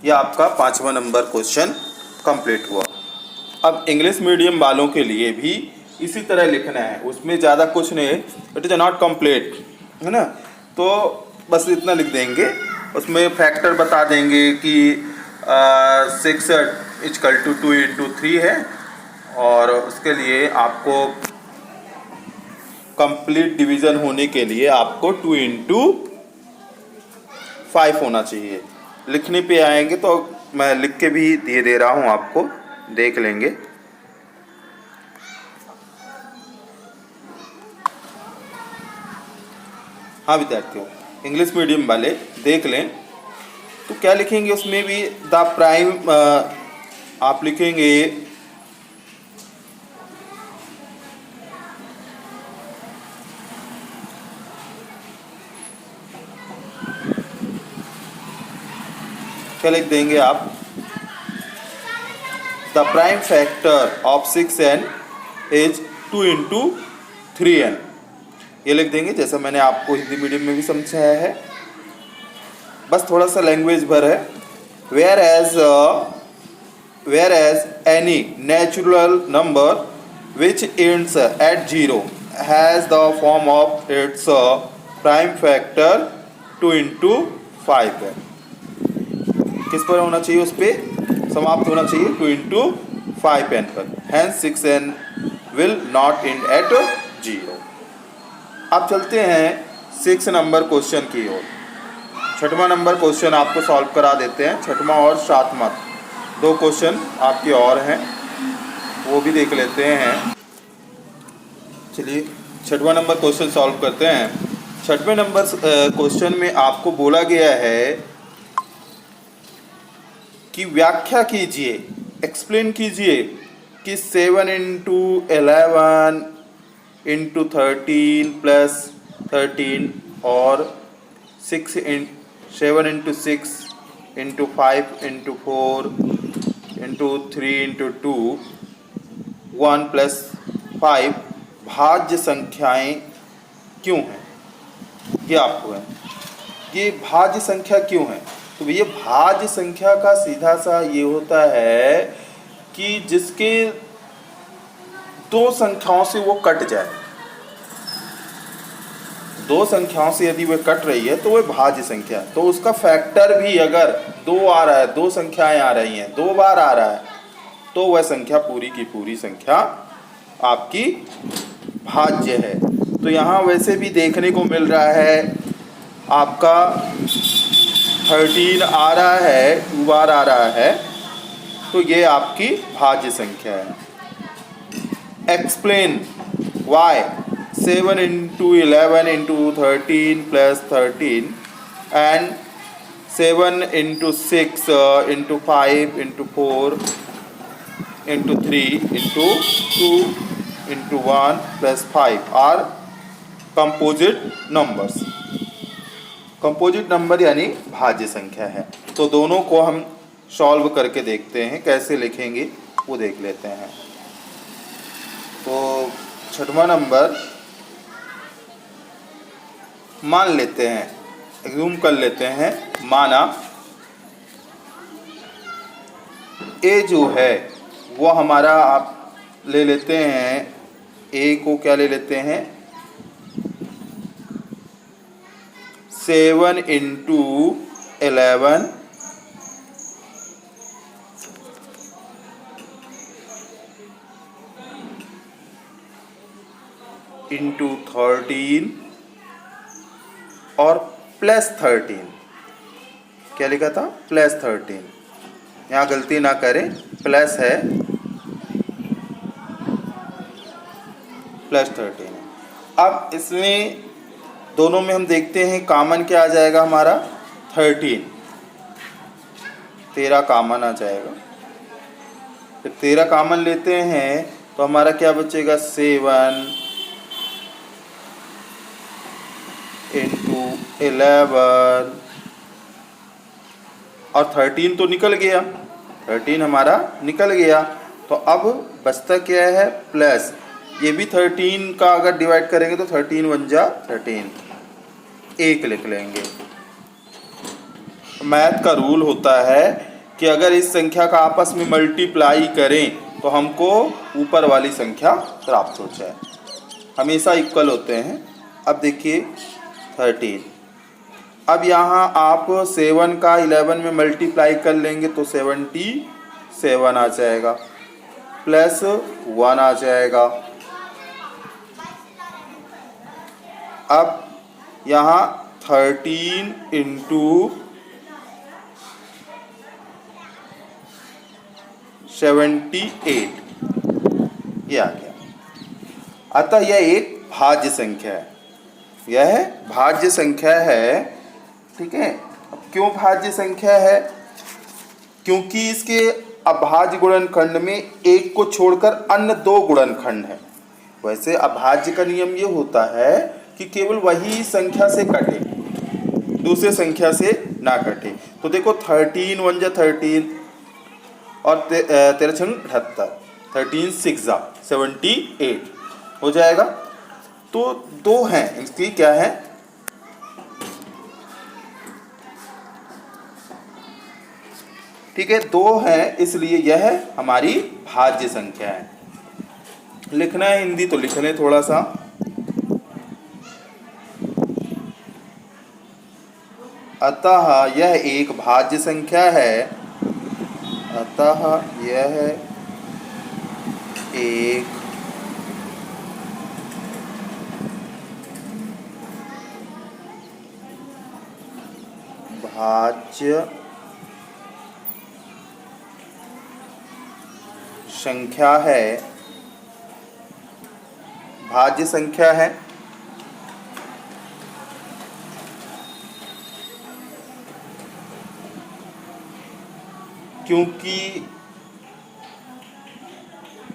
यह आपका 5वां नंबर क्वेश्चन कंप्लीट हुआ। अब इंग्लिश मीडियम वालों के लिए भी इसी तरह लिखना है, उसमें ज़्यादा कुछ नहीं, इट इज़ नॉट कंप्लीट, है ना। तो बस इतना लिख देंगे, उसमें फैक्टर बता देंगे कि 6 इक्वल टू 2 into 3 है, और उसके लिए आपको कंप्लीट डिवीज़न होने के लिए आपको 2 into 5 होना चाहिए। लिखने पे आएंगे तो मैं लिख के भी दे रहा हूँ, आपको देख लेंगे। हाँ विद्यार्थियों, इंग्लिश मीडियम वाले देख लें तो क्या लिखेंगे उसमें भी, द प्राइम आप लिखेंगे क्या लिख देंगे आप, the prime factor of 6n is 2 into 3n, ये लिख देंगे जैसा मैंने आपको हिंदी मीडियम में भी समझाया है, बस थोड़ा सा लैंग्वेज भर है। Whereas any natural number which ends at 0 has the form of its prime factor 2 into 5 है। किस पर होना चाहिए, उस पर समाप्त होना चाहिए 2 into 5n पर, hence 6n will not end at 0। अब चलते हैं 6 नंबर क्वेश्चन की ओर। 6वां नंबर क्वेश्चन आपको सॉल्व करा देते हैं। 6वां और 7वां 2 क्वेश्चन आपके और हैं, वो भी देख लेते हैं। चलिए 6वां नंबर क्वेश्चन सॉल्व करते हैं। 6वें नंबर क्वेश्चन में आपको बोला गया है कि व्याख्या कीजिए, एक्सप्लेन कीजिए कि 7 into 11 into 13 plus 13 और 7 into 6 into 5 into 4 into 3 into 2 1 plus 5 भाज्य संख्याएं क्यों हैं, ये आपको है। ये भाज्य संख्या क्यों है, तो ये भाज्य संख्या का सीधा सा ये होता है कि जिसके 2 संख्याओं से वो कट जाए, 2 संख्याओं से यदि वह कट रही है तो वह भाज्य संख्या है। तो उसका फैक्टर भी अगर 2 आ रहा है, 2 संख्याएं आ रही हैं, 2 बार आ रहा है, तो वह संख्या पूरी की पूरी संख्या आपकी भाज्य है। तो यहाँ वैसे भी देखने को मिल रहा है आपका 13 आ रहा है, 2 बार आ रहा है, तो ये आपकी भाज्य संख्या है। Explain why 7 into 11 into 13 plus 13 and 7 into 6 into 5 into 4 into 3 into 2 into 1 plus 5 are composite numbers. Composite number यानी भाज्य संख्या है। तो दोनों को हम सॉल्व करके देखते हैं, कैसे लिखेंगे वो देख लेते हैं। तो छठवां नंबर मान लेते हैं, एग्जूम कर लेते हैं, माना ए जो है वो हमारा, आप ले लेते हैं ए को, क्या ले लेते हैं 7 इंटू 11 इंटू 13 और प्लस 13, क्या लिखा था प्लस 13, यहाँ गलती ना करें, प्लस है, प्लस 13 है। अब इसमें दोनों में हम देखते हैं कॉमन क्या आ जाएगा हमारा 13 कॉमन आ जाएगा। फिर 13 कॉमन लेते हैं तो हमारा क्या बचेगा 7 इंटू 11 और 13 तो निकल गया, 13 हमारा निकल गया। तो अब बचता क्या है प्लस, ये भी 13 का अगर डिवाइड करेंगे तो 13 वन जा 13, 1 लिख लेंगे। मैथ का रूल होता है कि अगर इस संख्या का आपस में मल्टीप्लाई करें तो हमको ऊपर वाली संख्या प्राप्त हो जाए, हमेशा इक्वल होते हैं। अब देखिए 13, अब यहाँ आप 7 का 11 में मल्टीप्लाई कर लेंगे तो 77 आ जाएगा, प्लस 1 आ जाएगा। अब यहाँ 13 इंटू 78 ये आ गया। अतः यह एक भाज्य संख्या है, यह भाज्य संख्या है, ठीक है। अब क्यों भाज्य संख्या है, क्योंकि इसके अभाज्य गुणनखंड में एक को छोड़कर अन्य 2 गुणनखंड हैं। वैसे अभाज्य का नियम ये होता है कि केवल वही संख्या से कटे, दूसरे संख्या से ना कटे। तो देखो 13 वन जा 13 और 13 छंग 78, 13 6 जा 78 हो जाएगा। तो 2 हैं, इसकी क्या है ठीक है 2 है, इसलिए यह हमारी भाज्य संख्या है। लिखना है हिंदी तो लिख लें थोड़ा सा। अतः यह एक भाज्य संख्या है, अतः यह एक भाज्य संख्या है, भाज्य संख्या है। क्योंकि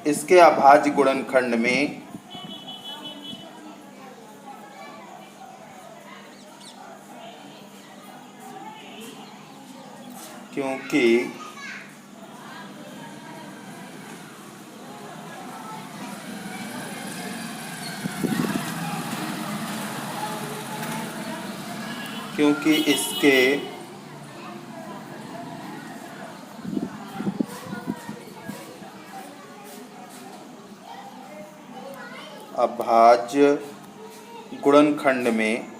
इसके अभाज्य गुणनखंड में क्योंकि इसके अभाज्य गुणनखंड में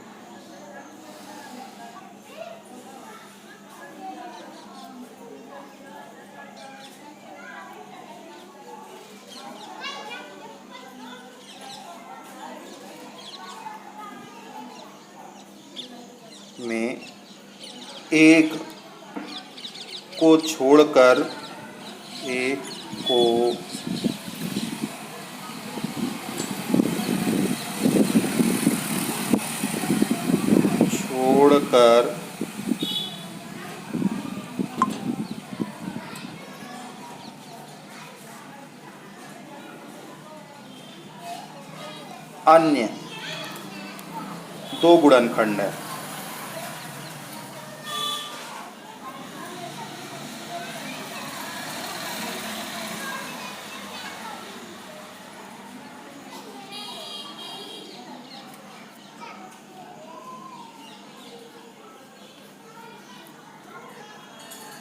में एक को छोड़कर अन्य दो गुणनखंड है।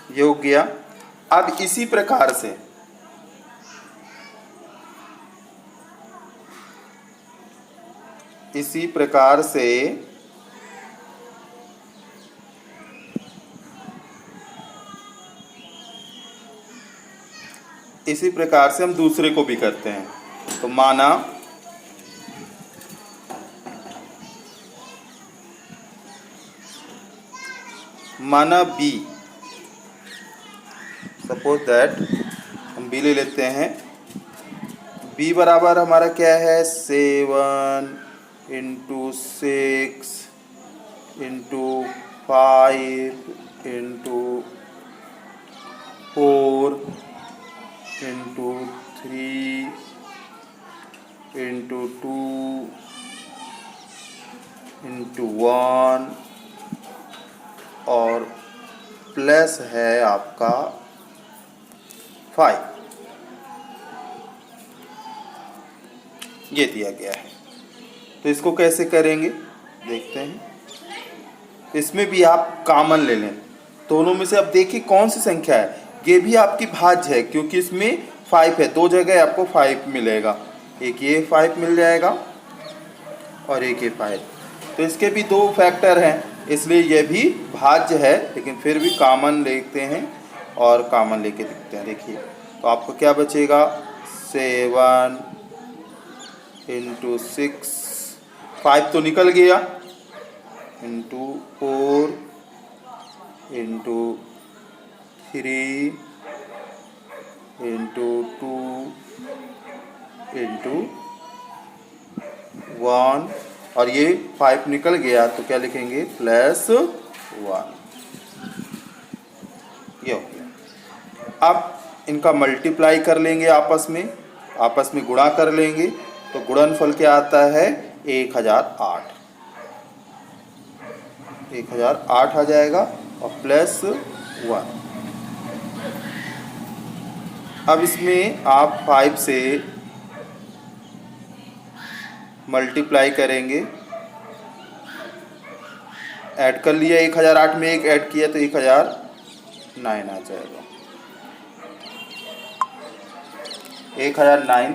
ये हो गया। अब इसी प्रकार से इसी प्रकार से हम दूसरे को भी करते हैं। तो माना बी, सपोज दैट हम बी ले लेते हैं। बी बराबर हमारा क्या है, 7 × 6 × 5 × 4 × 3 × 2 × 1 और प्लस है आपका 5। ये दिया गया है। तो इसको कैसे करेंगे देखते हैं। इसमें भी आप कॉमन ले लें दोनों में से। अब देखिए कौन सी संख्या है, ये भी आपकी भाज्य है क्योंकि इसमें 5 है। दो जगह आपको 5 मिलेगा, एक ये 5 मिल जाएगा और एक ये 5। तो इसके भी दो फैक्टर हैं, इसलिए यह भी भाज्य है, लेकिन फिर भी कॉमन लेते हैं और कॉमन लेके देखते हैं। देखिए तो आपको क्या बचेगा, 7 × 6, 5 तो निकल गया, × 4 × 3 × 2 × 1 और ये 5 निकल गया तो क्या लिखेंगे, +1। ये हो गया। अब इनका मल्टीप्लाई कर लेंगे, आपस में गुणा कर लेंगे तो गुणनफल क्या आता है, 1008। 1008 आ जाएगा और +1। अब इसमें आप 5 से मल्टीप्लाई करेंगे, ऐड कर लिया, 1008 में एक ऐड किया तो 1009 आ जाएगा। 1009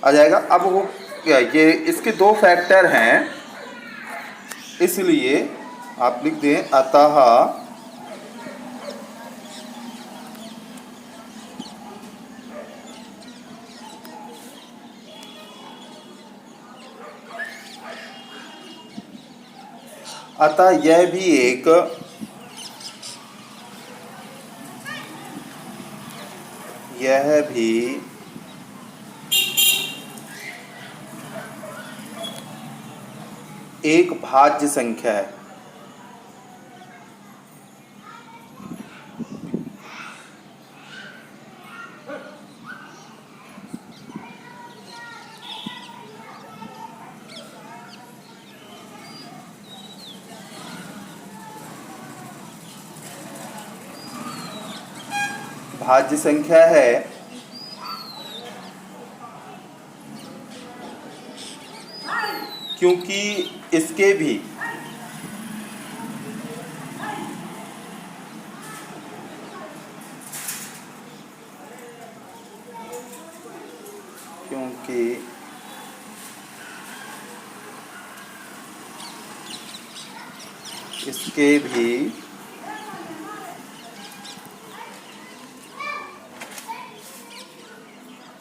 आ जाएगा। अब वो क्या, ये इसके दो फैक्टर हैं, इसलिए आप लिख दें अतः यह भी एक भाज्य संख्या है। भाज्य संख्या है क्योंकि इसके भी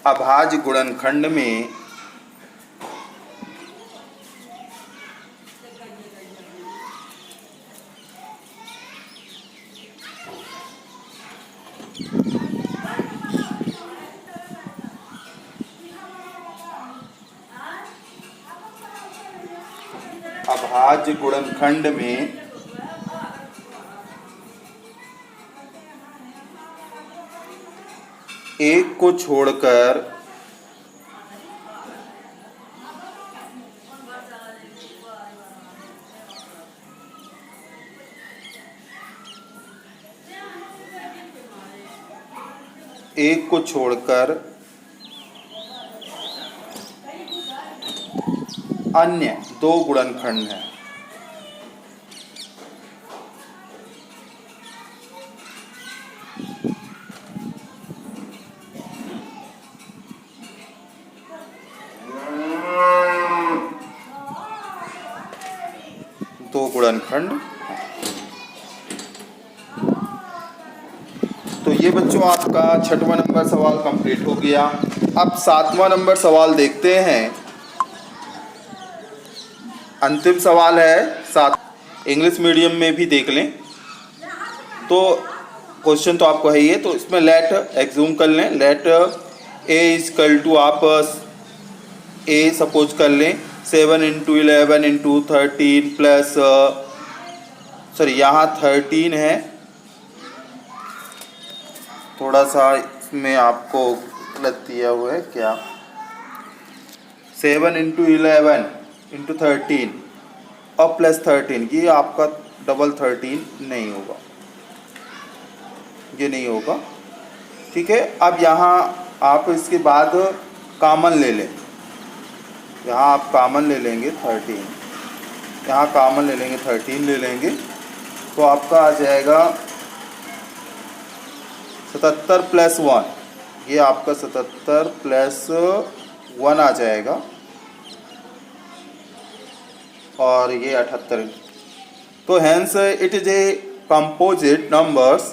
अभाज्य गुणनखंड में अभाज्य गुणनखंड में एक को छोड़कर अन्य दो गुणनखंड हैं। दो गुणनखंड। तो ये बच्चों आपका 6वां नंबर सवाल कंप्लीट हो गया। अब 7वां नंबर सवाल देखते हैं। अंतिम सवाल है 7। इंग्लिश मीडियम में भी देख लें तो क्वेश्चन तो आपको है ही है। तो इसमें लेट एग्जूम कर लें, लेट ए इजकल टू आप ए सपोज कर लें 7 इंटू 11 इंटू 13 प्लस सॉरी यहाँ 13 है, थोड़ा सा इसमें आपको गलत दिया हुआ है क्या, 7 इंटू 11 इंटू 13 और प्लस 13, ये आपका डबल 13 नहीं होगा, ये नहीं होगा। ठीक है, अब यहाँ आप इसके बाद कॉमन ले लें, यहाँ आप कॉमन ले लेंगे 13, यहाँ कॉमन ले लेंगे 13 ले लेंगे तो आपका आ जाएगा 77 प्लस 1, ये आपका 77 प्लस 1 आ जाएगा और ये 78। तो hence it is a composite numbers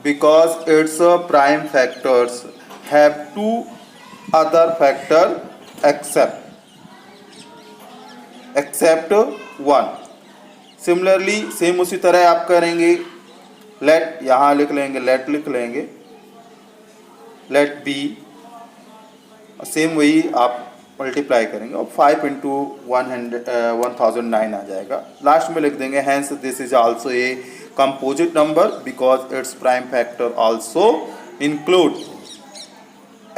because its prime factors have two other factor except 1। Similarly same उसी तरह आप करेंगे, लेट यहाँ लिख लेंगे, लेट लिख लेंगे, लेट बी, सेम वही आप मल्टीप्लाई करेंगे और 5 इंटू 1009 आ जाएगा। लास्ट में लिख देंगे hence this is also a composite number because its prime factor also include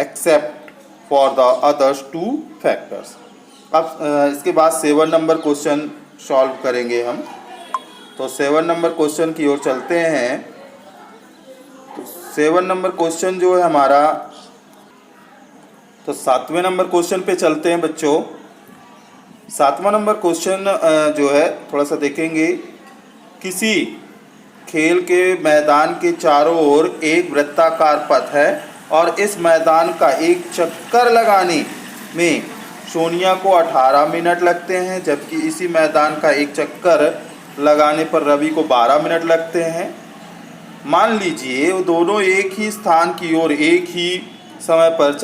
except for the others 2 factors. अब इसके बाद 7 नंबर क्वेश्चन सॉल्व करेंगे हम। तो 7 नंबर क्वेश्चन की ओर चलते हैं। तो 7 नंबर क्वेश्चन जो है हमारा, तो 7वें नंबर क्वेश्चन पे चलते हैं बच्चों। 7वां नंबर क्वेश्चन जो है थोड़ा सा देखेंगे। किसी खेल के मैदान के चारों ओर एक वृत्ताकार पथ है और इस मैदान का एक चक्कर लगाने में सोनिया को 18 मिनट लगते हैं, जबकि इसी मैदान का एक चक्कर लगाने पर रवि को 12 मिनट लगते हैं। मान लीजिए वो दोनों एक ही स्थान की ओर एक ही समय पर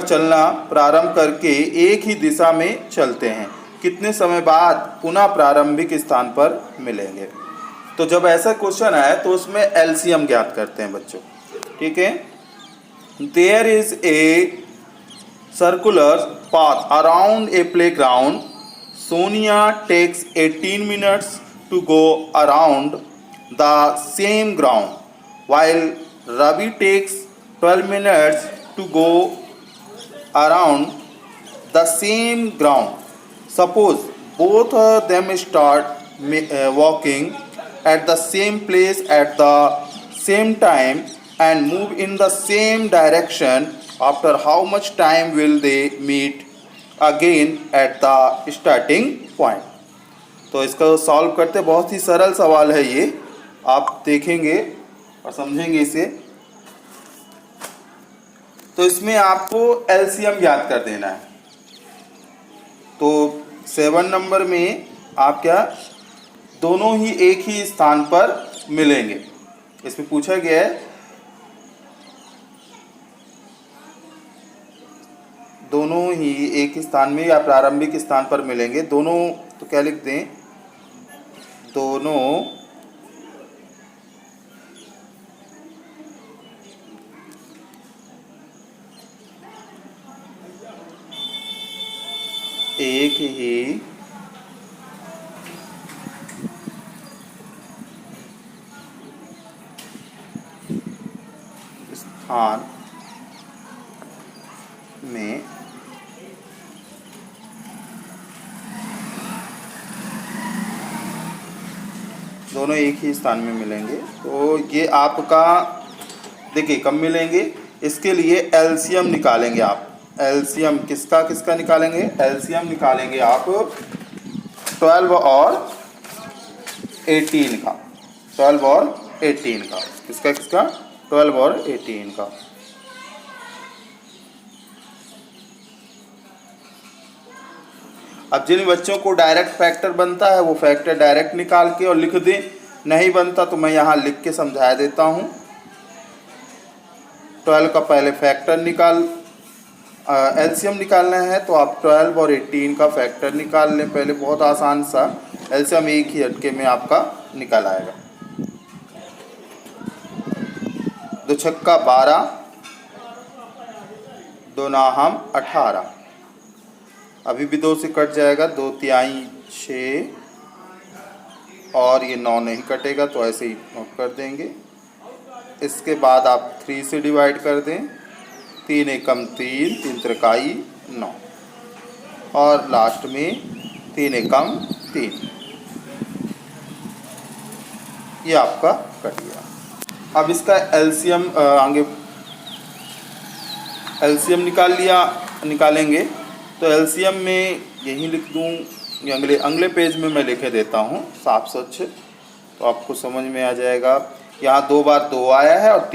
चलना प्रारंभ करके एक ही दिशा में चलते हैं, कितने समय बाद पुनः प्रारंभिक स्थान पर मिलेंगे। तो जब ऐसा क्वेश्चन आए तो उसमें एलसीएम ज्ञात करते हैं बच्चों। ठीक है, there is a circular path around a playground. Sonia takes 18 minutes to go around the same ground, while Ravi takes 12 minutes to go around the same ground. Suppose both of them start walking at the same place at the same time and move in the same direction. After how much time will they meet again at the starting point? तो इसका solve करते, बहुत ही सरल सवाल है ये, आप देखेंगे और समझेंगे इसे। तो इसमें आपको एलसीएम ज्ञात कर देना है। तो 7 नंबर में आप क्या, दोनों ही एक ही स्थान पर मिलेंगे, इसमें पूछा गया है दोनों ही एक ही स्थान में या प्रारंभिक स्थान पर मिलेंगे। दोनों, तो क्या लिख दें, दोनों एक ही स्थान में दोनों एक ही स्थान में मिलेंगे। तो ये आपका देखिए कब मिलेंगे, इसके लिए एलसीएम निकालेंगे आप। एलसीएम किसका किसका निकालेंगे, एलसीएम निकालेंगे आप 12 और 18 का। 12 और 18 का किसका किसका, 12 और 18 का। अब जिन बच्चों को डायरेक्ट फैक्टर बनता है वो फैक्टर डायरेक्ट निकाल के और लिख दें, नहीं बनता तो मैं यहाँ लिख के समझा देता हूँ। 12 का पहले फैक्टर एलसीएम निकालना है तो आप 12 और 18 का फैक्टर निकाल लें पहले, बहुत आसान सा। एलसीएम एक ही झटके में आपका निकल आएगा। 2 छक्का 12, 2 नाहम 18, अभी भी 2 से कट जाएगा, 2 तिहाई 6 और ये 9 नहीं कटेगा तो ऐसे ही नोट कर देंगे। इसके बाद आप 3 से डिवाइड कर दें, 3 एकम 3, 3 त्रिकाई 9 और लास्ट में 3 एकम 3, ये आपका कट गया। अब इसका एलसीएम आगे एलसीएम निकालेंगे तो एलसीएम में यही लिख दूँ, अगले पेज में मैं लिखे देता हूँ साफ स्वच्छ तो आपको समझ में आ जाएगा। यहाँ 2 बार 2 आया है और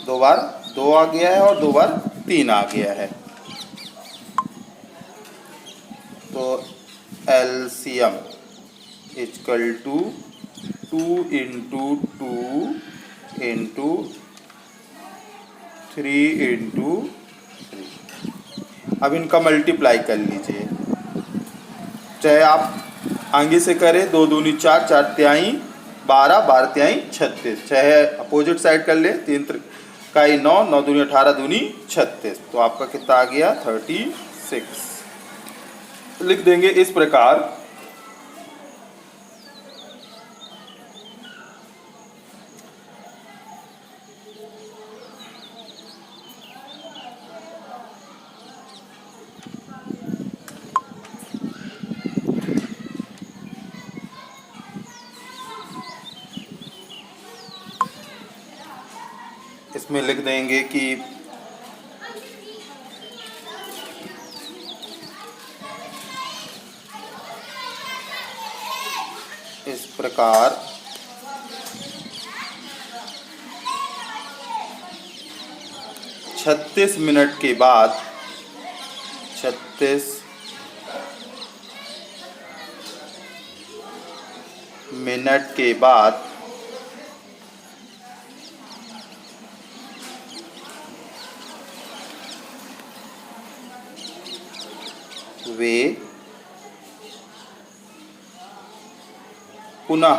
2 बार 2 आ गया है और 2 बार 3 आ गया है। तो LCM equal to 2 into 2 into 3 into 3। अब इनका मल्टीप्लाई कर लीजिए, चाहे आप आगे से करें, 2 दूनी 4, 4 तिहाई 12, 12 तिहाई 36, चाहे अपोजिट साइड कर ले, 3 त्रिकाई 9, 9 दूनी 18, दूनी 36, तो आपका कितना आ गया 36। लिख देंगे इस प्रकार, इसमें लिख देंगे कि इस प्रकार छत्तीस मिनट के बाद 36 मिनट के बाद वे पुनः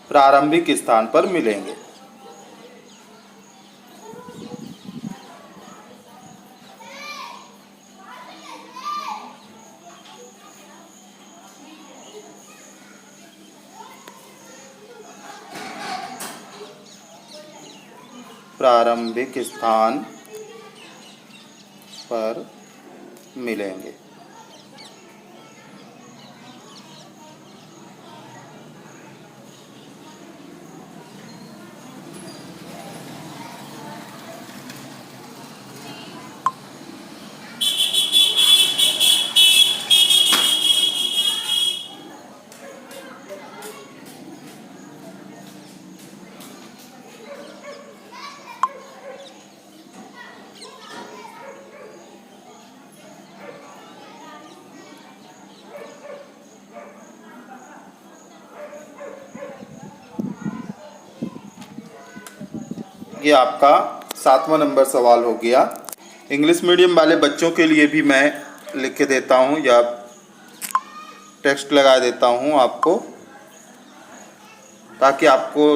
प्रारंभिक स्थान पर मिलेंगे। प्रारंभिक स्थान पर मिलेंगे। ये आपका 7वां नंबर सवाल हो गया। इंग्लिश मीडियम वाले बच्चों के लिए भी मैं लिख के देता हूँ या टेक्स्ट लगा देता हूँ आपको, ताकि आपको